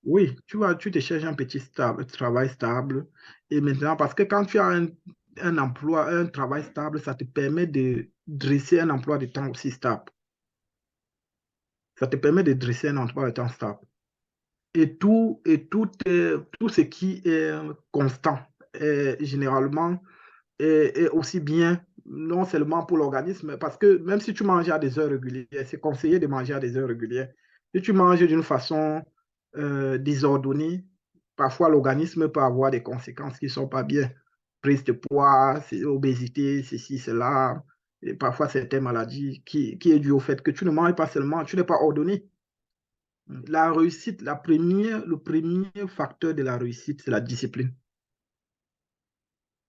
oui, tu te cherches un petit travail stable. Et maintenant, parce que quand tu as un emploi, un travail stable, ça te permet de dresser un emploi de temps aussi stable. Ça te permet de dresser un emploi de temps stable. Et tout ce qui est constant, généralement, est aussi bien, non seulement pour l'organisme, parce que même si tu manges à des heures régulières, c'est conseillé de manger à des heures régulières. Si tu manges d'une façon désordonnée, parfois l'organisme peut avoir des conséquences qui ne sont pas bien. Prise de poids, obésité, ceci, cela, et parfois certaines maladies qui est due au fait que tu ne manges pas seulement, tu n'es pas ordonné. La réussite, le premier facteur de la réussite, c'est la discipline.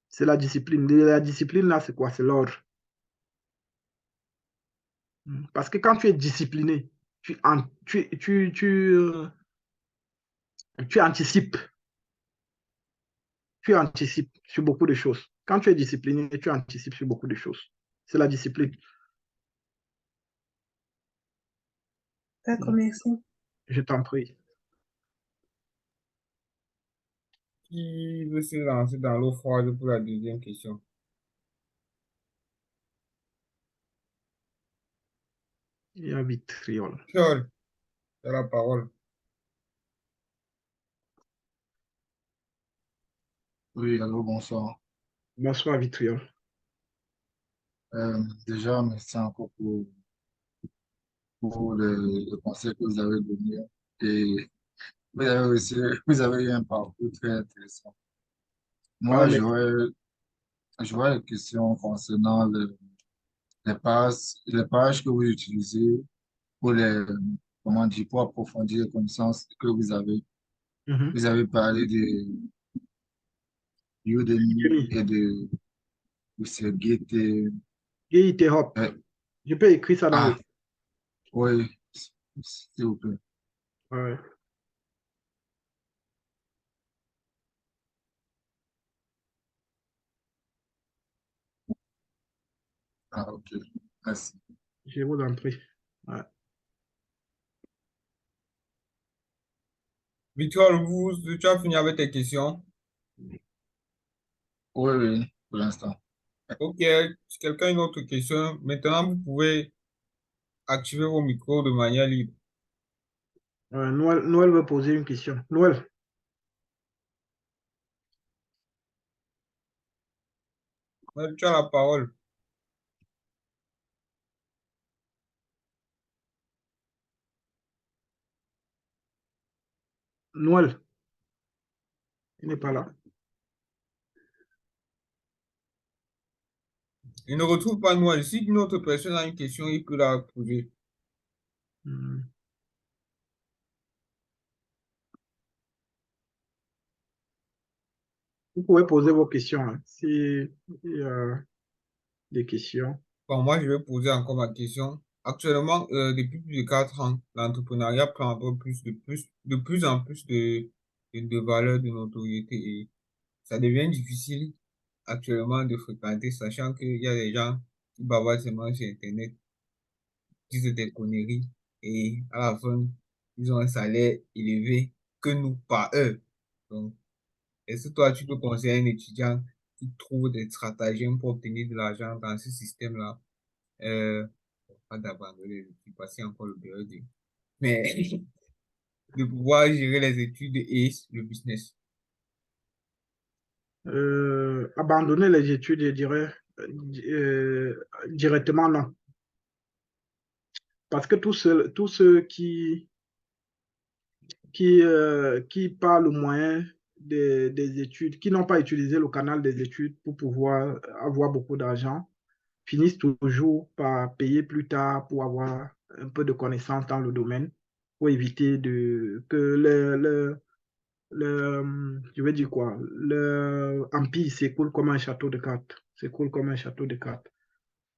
C'est la discipline. La discipline, là, c'est quoi? C'est l'ordre. Parce que quand tu es discipliné, tu, an- tu anticipes. Tu anticipes sur beaucoup de choses. Quand tu es discipliné, tu anticipes sur beaucoup de choses. C'est la discipline. D'accord, merci. Je t'en prie. Qui veut se lancer dans l'eau froide pour la deuxième question? Il y a vitriol. Charles, tu as la parole. Oui, allô, bonsoir. Bonsoir, vitriol. Déjà, merci encore pour le conseil que vous avez donné. Et vous avez eu un parcours très intéressant. Ah, Moi, mais j'aurais une question concernant les pages que vous utilisez pour comment dire, pour approfondir les connaissances que vous avez. mhm. Vous avez parlé de Udemy Oui, et de Sergit. GIT Hop. Euh, Je peux écrire ça dans le... ah, oui, s'il vous plaît. Ouais. Ah, ok, merci. Je vous en prie. Ouais. Victor, tu as fini avec tes questions? Oui, oui, pour l'instant. Ok, si quelqu'un a une autre question, maintenant vous pouvez activer vos micros de manière libre. Noël veut poser une question. Noël, Ouais, tu as la parole. Noël, il n'est pas là. Il ne retrouve pas Noël. Si une autre personne a une question, il peut la poser. Hmm. Vous pouvez poser vos questions, hein, si il y a des questions. Bon, moi, je vais poser encore ma question. Actuellement, depuis plus de 4 ans, l'entrepreneuriat prend encore de plus en plus de valeur, de notoriété et ça devient difficile actuellement de fréquenter, sachant qu'il y a des gens qui bavardent seulement sur Internet, disent des conneries et à la fin, ils ont un salaire élevé que nous, pas eux. Donc, est-ce que toi, tu peux conseiller un étudiant qui trouve des stratagèmes pour obtenir de l'argent dans ce système-là? Euh, Pas d'abandonner les études, parce qu'il y a encore le période, mais de pouvoir gérer les études et le business. Abandonner les études, je dirais directement non. Parce que tous ceux qui par le moyen des études, qui n'ont pas utilisé le canal des études pour pouvoir avoir beaucoup d'argent, finissent toujours par payer plus tard pour avoir un peu de connaissances dans le domaine, pour éviter que je vais dire quoi, le empire s'écoule comme un château de cartes. S'écoule comme un château de cartes.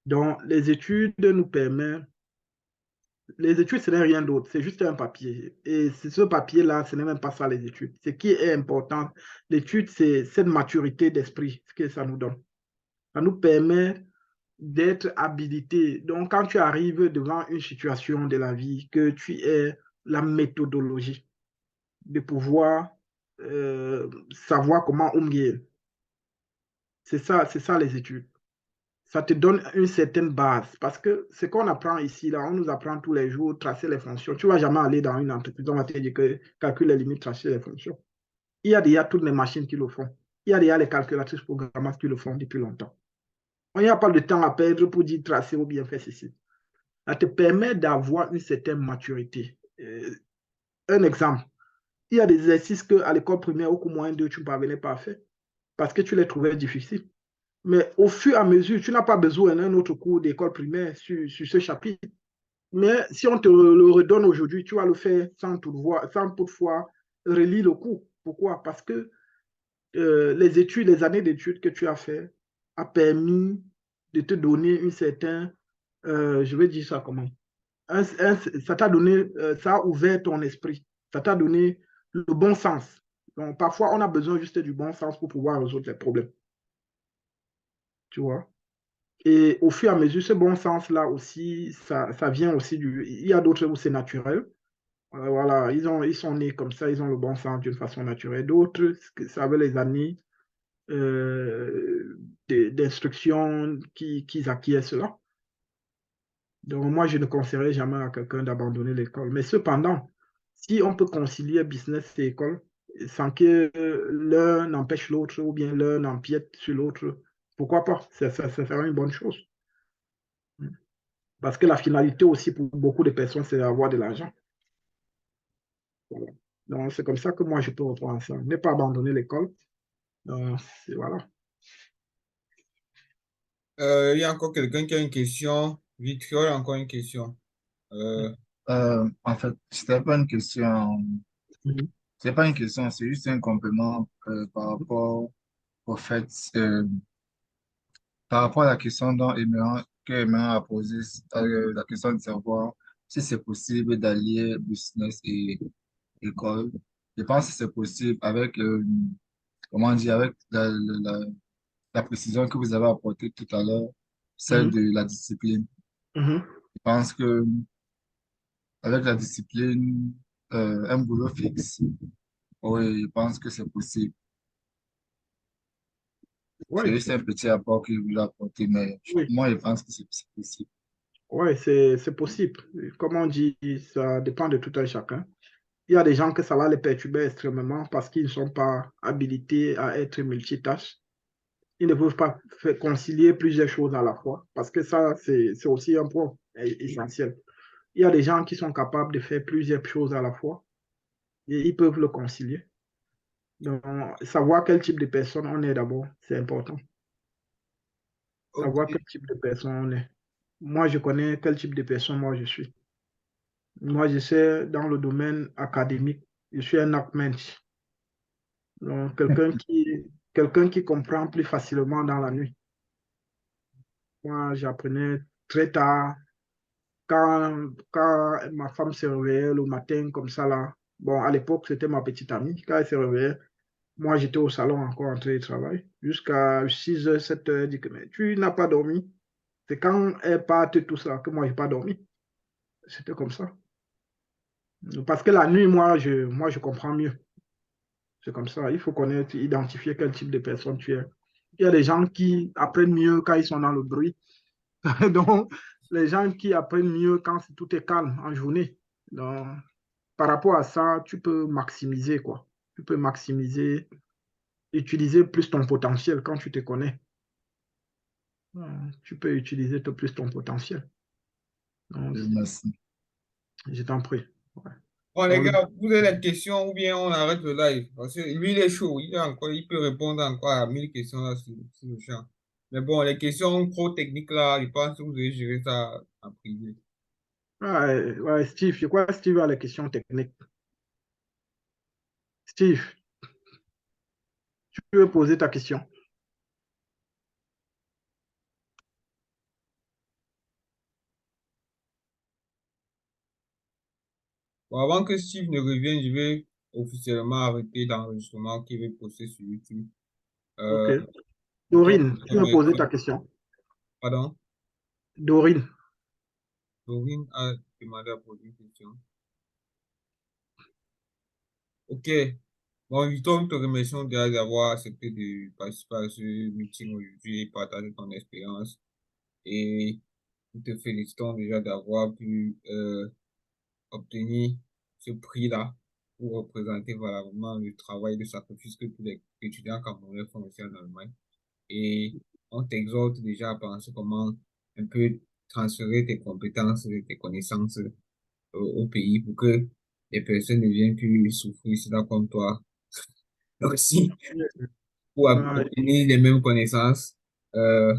Donc, les études, ce n'est rien d'autre, c'est juste un papier. Et ce papier-là, ce n'est même pas ça, les études. Ce qui est important, l'étude, c'est cette maturité d'esprit que ça nous donne. Ça nous permet d'être habilité. Donc, quand tu arrives devant une situation de la vie, que tu aies la méthodologie de pouvoir savoir comment umgehen. c'est ça les études. Ça te donne une certaine base. Parce que ce qu'on apprend ici, là, on nous apprend tous les jours, tracer les fonctions. Tu ne vas jamais aller dans une entreprise, on va te dire que calcule les limites, tracer les fonctions. Il y a déjà toutes les machines qui le font. Il y a déjà les calculatrices programmables qui le font depuis longtemps. On n'y a pas de temps à perdre pour dire tracer ou bien faire ceci. Ça te permet d'avoir une certaine maturité. Un exemple, il y a des exercices qu'à l'école primaire, au cours moyen 2, tu ne parvenais pas à faire parce que tu les trouvais difficiles. Mais au fur et à mesure, tu n'as pas besoin d'un autre cours d'école primaire sur ce chapitre. Mais si on te le redonne aujourd'hui, tu vas le faire sans toutefois relire le cours. Pourquoi? Parce que les années d'études que tu as fait a permis de te donner une certaine, je vais dire ça comment, ça t'a donné, ça a ouvert ton esprit, ça t'a donné le bon sens. Donc, parfois, on a besoin juste du bon sens pour pouvoir résoudre les problèmes. Tu vois? Et au fur et à mesure, ce bon sens-là aussi, ça vient aussi du. Il y a d'autres où c'est naturel. Voilà, ils sont nés comme ça, ils ont le bon sens d'une façon naturelle. D'autres, ça avec les années d'instruction qu'ils acquièrent cela. Donc, moi, je ne conseillerais jamais à quelqu'un d'abandonner l'école. Mais cependant, si on peut concilier business et école sans que l'un n'empêche l'autre ou bien l'un n'empiète sur l'autre, pourquoi pas? Ça serait une bonne chose. Parce que la finalité aussi pour beaucoup de personnes, c'est d'avoir de l'argent. Voilà. Donc, c'est comme ça que moi, je peux reprendre ça. Ne pas abandonner l'école. Voilà. Il y a encore quelqu'un qui a une question. Victor a encore une question. Euh, En fait, c'était pas une question, Mhm. c'est pas une question, c'est juste un complément par rapport au fait, par rapport à la question que Eméran a posée, la question de savoir si c'est possible d'allier business et école. Je pense que c'est possible avec, comment dire, avec la précision que vous avez apportée tout à l'heure, celle Mhm. de la discipline. Mhm. Je pense que avec la discipline, un boulot fixe, oui, je pense que c'est possible. C'est Oui, juste un petit apport que je voulais apporter, mais oui. moi, je pense que c'est possible. Oui, c'est possible. Comme on dit, ça dépend de tout un chacun. Il y a des gens que ça va les perturber extrêmement parce qu'ils ne sont pas habilités à être multitâches. Ils ne peuvent pas concilier plusieurs choses à la fois parce que ça, c'est aussi un point essentiel. Il y a des gens qui sont capables de faire plusieurs choses à la fois et ils peuvent le concilier. Donc, savoir quel type de personne on est d'abord, c'est important. Savoir ok. quel type de personne on est. Moi, je connais quel type de personne moi je suis. Moi, je suis dans le domaine académique. Je suis un acmensch. Donc, quelqu'un qui comprend plus facilement dans la nuit. Moi, j'apprenais très tard. Quand ma femme se réveillait le matin comme ça, là, bon, à l'époque, c'était ma petite amie. Quand elle se réveillait, moi, j'étais au salon encore en train de travailler. Jusqu'à 6 h, 7 h, elle dit que mais tu n'as pas dormi. C'est quand elle partait tout ça que moi, je n'ai pas dormi. C'était comme ça. Parce que la nuit, moi, je comprends mieux. C'est comme ça. Il faut connaître, identifier quel type de personne tu es. Il y a des gens qui apprennent mieux quand ils sont dans le bruit. Donc, les gens qui apprennent mieux quand tout est calme en journée. Donc, par rapport à ça, tu peux maximiser, quoi. Tu peux maximiser, utiliser plus ton potentiel quand tu te connais. Tu peux utiliser plus ton potentiel. Donc, Merci. je t'en prie. Ouais. Bon, les Donc, gars, vous avez des questions ou bien on arrête le live? Parce que lui, il est chaud. Il peut répondre encore à 1000 questions là sur le champ. Mais bon, les questions trop techniques là, je pense que vous devez gérer ça en privé. ouais, ouais, Steve, je crois que Steve a les questions techniques. Steve, tu peux poser ta question. Bon, avant que Steve ne revienne, je vais officiellement arrêter l'enregistrement qui va poster sur YouTube. OK. Euh, donc, Dorine, tu peux poser ta question. pardon, Dorine. Dorine a demandé à poser une question. OK. Bon, Victor, nous te remercions déjà d'avoir accepté de participer à ce meeting aujourd'hui et partager ton expérience. Et nous te félicitons déjà d'avoir pu obtenir ce prix-là pour représenter valablement le travail de sacrifice que tous les étudiants camerounais font aussi en Allemagne. Et on t'exhorte déjà à penser comment un peu transférer tes compétences et tes connaissances au pays pour que les personnes ne viennent plus souffrir ici là comme toi aussi pour Ouais. obtenir les mêmes connaissances. Euh,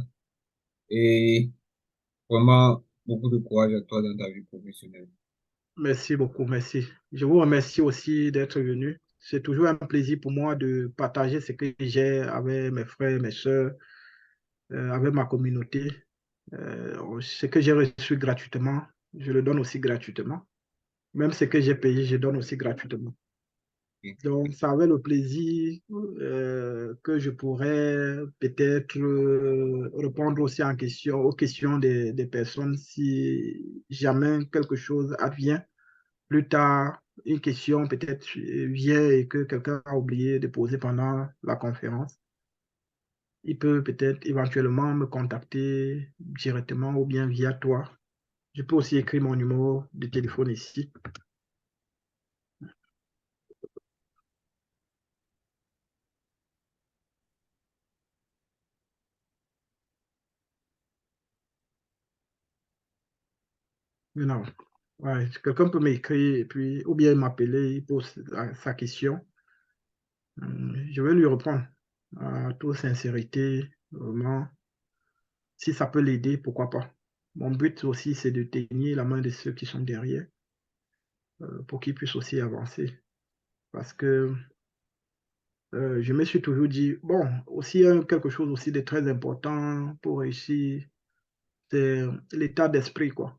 et vraiment beaucoup de courage à toi dans ta vie professionnelle. Merci beaucoup, merci. Je vous remercie aussi d'être venu. C'est toujours un plaisir pour moi de partager ce que j'ai avec mes frères, mes sœurs, avec ma communauté. Ce que j'ai reçu gratuitement, je le donne aussi gratuitement. Même ce que j'ai payé, je donne aussi gratuitement. Donc, ça avait le plaisir que je pourrais peut-être répondre aussi aux questions des personnes si jamais quelque chose advient plus tard, une question peut-être vient et que quelqu'un a oublié de poser pendant la conférence. Il peut peut-être éventuellement me contacter directement ou bien via toi. Je peux aussi écrire mon numéro de téléphone ici. Non. Ouais, quelqu'un peut m'écrire et puis, ou bien m'appeler, il pose sa question. Je vais lui répondre à toute sincérité, vraiment. Si ça peut l'aider, pourquoi pas. Mon but aussi, c'est de tenir la main de ceux qui sont derrière pour qu'ils puissent aussi avancer. Parce que je me suis toujours dit, bon, aussi quelque chose aussi de très important pour réussir, c'est l'état d'esprit, quoi.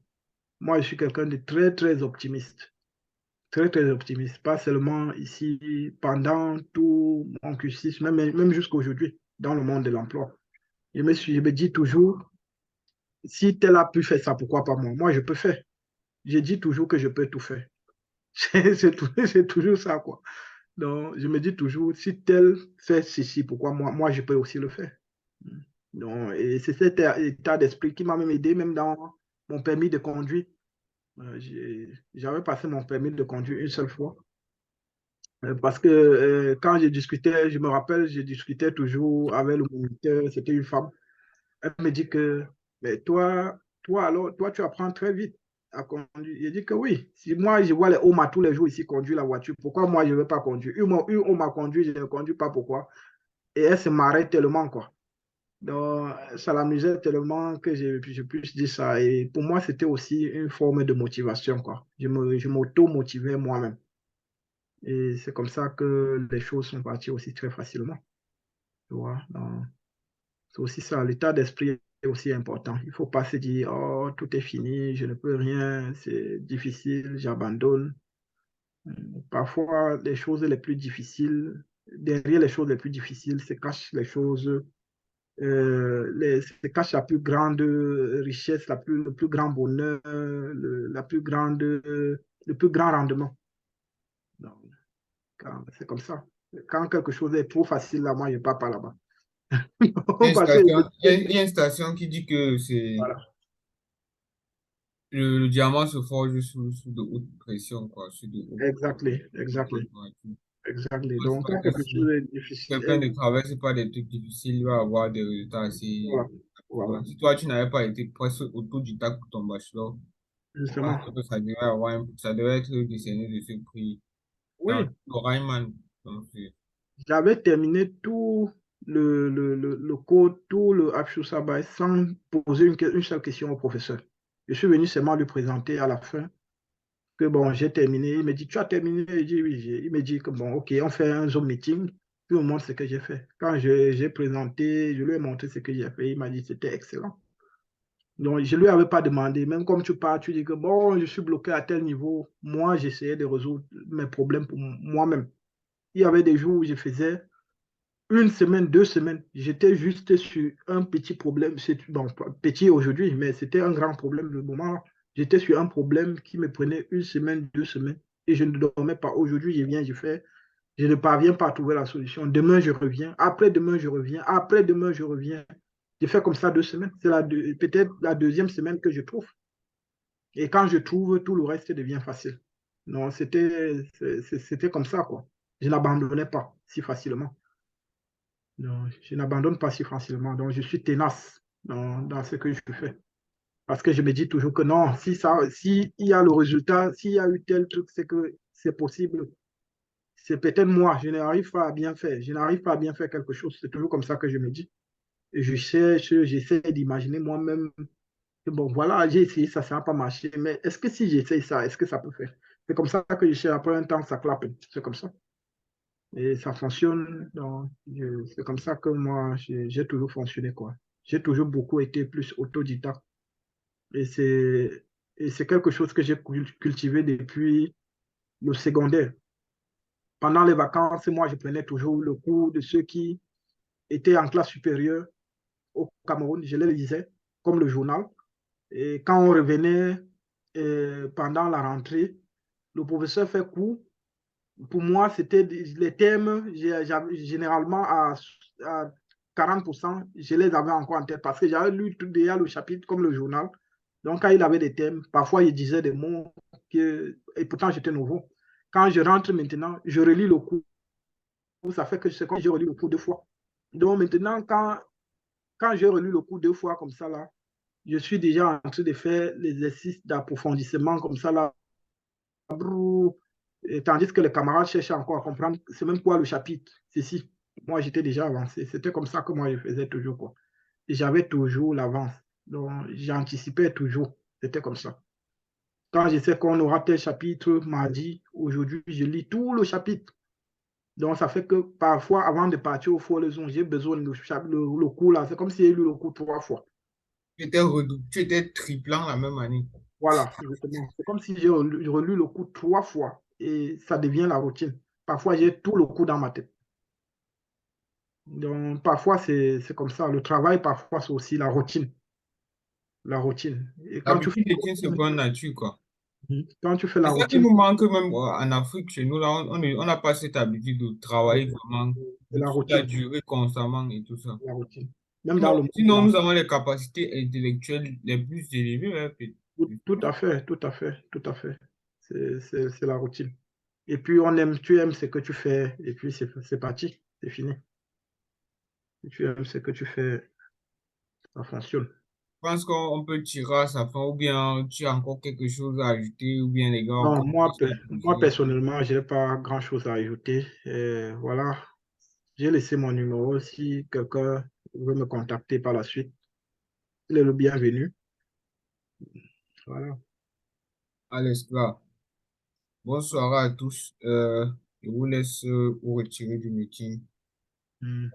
Moi, je suis quelqu'un de très, très optimiste. Très, très optimiste. Pas seulement ici, pendant tout mon cursus, même jusqu'à aujourd'hui, dans le monde de l'emploi. Je me dis toujours, si tel a pu faire ça, pourquoi pas moi? Moi, je peux faire. Je dis toujours que je peux tout faire. C'est toujours ça, quoi. Donc, je me dis toujours, si tel fait ceci, pourquoi moi je peux aussi le faire. Donc, et c'est cet état d'esprit qui m'a même aidé, même dans mon permis de conduire. J'avais passé mon permis de conduire une seule fois. Parce que quand je discutais, je me rappelle, je discutais toujours avec le moniteur, c'était une femme. Elle me dit que, mais toi, tu apprends très vite à conduire. Je dis que oui. Si moi, je vois les Oma tous les jours ici conduire la voiture, pourquoi moi, je ne vais pas conduire? Une Oma conduit, je ne conduis pas, pourquoi? Et elle se marrait tellement, quoi. Donc, ça l'amusait tellement que je puisse dire ça. Et pour moi, c'était aussi une forme de motivation, quoi. Je m'auto-motivais moi-même. Et c'est comme ça que les choses sont parties aussi très facilement. Tu vois? Donc, c'est aussi ça, l'état d'esprit est aussi important. Il ne faut pas se dire, oh, tout est fini, je ne peux rien, c'est difficile, j'abandonne. Parfois, les choses les plus difficiles, derrière les choses les plus difficiles, se cachent les choses, se cache la plus grande richesse, le plus grand bonheur, le plus grand rendement. Donc, c'est comme ça. Quand quelque chose est trop facile, là, moi, je ne pars pas là-bas. Parce que, Il y a une station qui dit que c'est voilà, le diamant se forge sous de haute pression, quoi, sous de haute exactly, exactly. température. Exactly. Je Donc, pense quand que quelque chose si est difficile, quelqu'un ne traverse pas des trucs difficiles, il va avoir des résultats assez voilà, voilà, rapidement. Si toi, tu n'avais pas été presque autodidacte pour ton bachelor, je pense justement. que ça devrait avoir ça devrait être décerné de ce prix dans Oui, le Rayman. Donc, j'avais terminé tout le code, tout le Abshusabay sans poser une seule question au professeur. Je suis venu seulement lui présenter à la fin que bon, j'ai terminé. Il me dit, tu as terminé? Je dis oui. Il me dit que bon, ok, on fait un Zoom meeting, puis on montre ce que j'ai fait. Quand j'ai présenté, je lui ai montré ce que j'ai fait. Il m'a dit, c'était excellent. Donc, je ne lui avais pas demandé, même comme tu pars, tu dis que bon, je suis bloqué à tel niveau. Moi, j'essayais de résoudre mes problèmes pour moi-même. Il y avait des jours où je faisais une semaine, 2 semaines. J'étais juste sur un petit problème. C'est bon, petit aujourd'hui, mais c'était un grand problème le moment. J'étais sur un problème qui me prenait une semaine, 2 semaines et je ne dormais pas. Aujourd'hui, je viens, je fais Je ne parviens pas à trouver la solution. Demain, je reviens. Après-demain, je reviens. Après-demain, je reviens. Je fais comme ça 2 semaines. C'est peut-être la deuxième semaine que je trouve. Et quand je trouve, tout le reste devient facile. Non, c'était comme ça, quoi. Je n'abandonnais pas si facilement. Non, je n'abandonne pas si facilement. Donc, je suis tenace dans ce que je fais. Parce que je me dis toujours que non, si il y a le résultat, s'il y a eu tel truc, c'est que c'est possible. C'est peut-être moi, je n'arrive pas à bien faire. Je n'arrive pas à bien faire quelque chose. C'est toujours comme ça que je me dis. Et j'essaie d'imaginer moi-même que bon, voilà, j'ai essayé ça, ça n'a pas marché. Mais est-ce que si j'essaye ça, est-ce que ça peut faire? C'est comme ça que je cherche. Après un temps, ça clappe. C'est comme ça. Et ça fonctionne. Donc, c'est comme ça que moi, j'ai toujours fonctionné, quoi. J'ai toujours beaucoup été plus autodidacte. Et c'est quelque chose que j'ai cultivé depuis le secondaire. Pendant les vacances, moi, je prenais toujours le cours de ceux qui étaient en classe supérieure au Cameroun. Je les lisais comme le journal. Et quand on revenait pendant la rentrée, le professeur fait cours. Pour moi, c'était les thèmes, généralement à 40%, je les avais encore en tête parce que j'avais lu tout déjà le chapitre comme le journal. Donc, quand il avait des thèmes, parfois il disait des mots et pourtant j'étais nouveau. Quand je rentre maintenant, je relis le cours. Ça fait que c'est comme si j'ai relu le cours 2 fois. Donc, maintenant, quand j'ai relu le cours 2 fois comme ça, là, je suis déjà en train de faire l'exercice d'approfondissement comme ça, là. Et tandis que les camarades cherchaient encore à comprendre c'est même quoi le chapitre. Ceci, moi j'étais déjà avancé. C'était comme ça que moi je faisais toujours, quoi. Et j'avais toujours l'avance. Donc j'anticipais toujours. C'était comme ça. Quand je sais qu'on aura tel chapitre mardi, aujourd'hui, je lis tout le chapitre. Donc ça fait que parfois, avant de partir au foiraison, j'ai besoin de le cours là. C'est comme si j'ai lu le cours 3 fois. Tu étais triplant la même année. Voilà, justement. C'est comme si j'ai relu le cours 3 fois et ça devient la routine. Parfois, j'ai tout le cours dans ma tête. Donc, parfois, c'est comme ça. Le travail, parfois, c'est aussi la routine. La routine. Et L'habitude détient seconde nature, quoi. quand tu fais la C'est ça qui routine, nous manque même en Afrique, chez nous, là, on n'a pas cette habitude de travailler vraiment c'est la toute la routine. durée constamment et tout ça. La routine. Même dans Sinon, le monde de sinon, nous l'emploi. avons les capacités intellectuelles les plus élevées, hein, Tout à fait, tout à fait, tout à fait. C'est la routine. Et puis, tu aimes ce que tu fais, et puis c'est parti, c'est fini. Tu aimes ce que tu fais, ça fonctionne. Je pense qu'on peut tirer à sa fin, ou bien tu as encore quelque chose à ajouter, ou bien les gars ont Non, encore des questions à moi poser. personnellement, je n'ai pas grand-chose à ajouter. Voilà, j'ai laissé mon numéro. Si quelqu'un veut me contacter par la suite, il est le bienvenu. Voilà. Allez, là. Bonsoir à tous. Je vous laisse vous retirer du meeting. Mhm.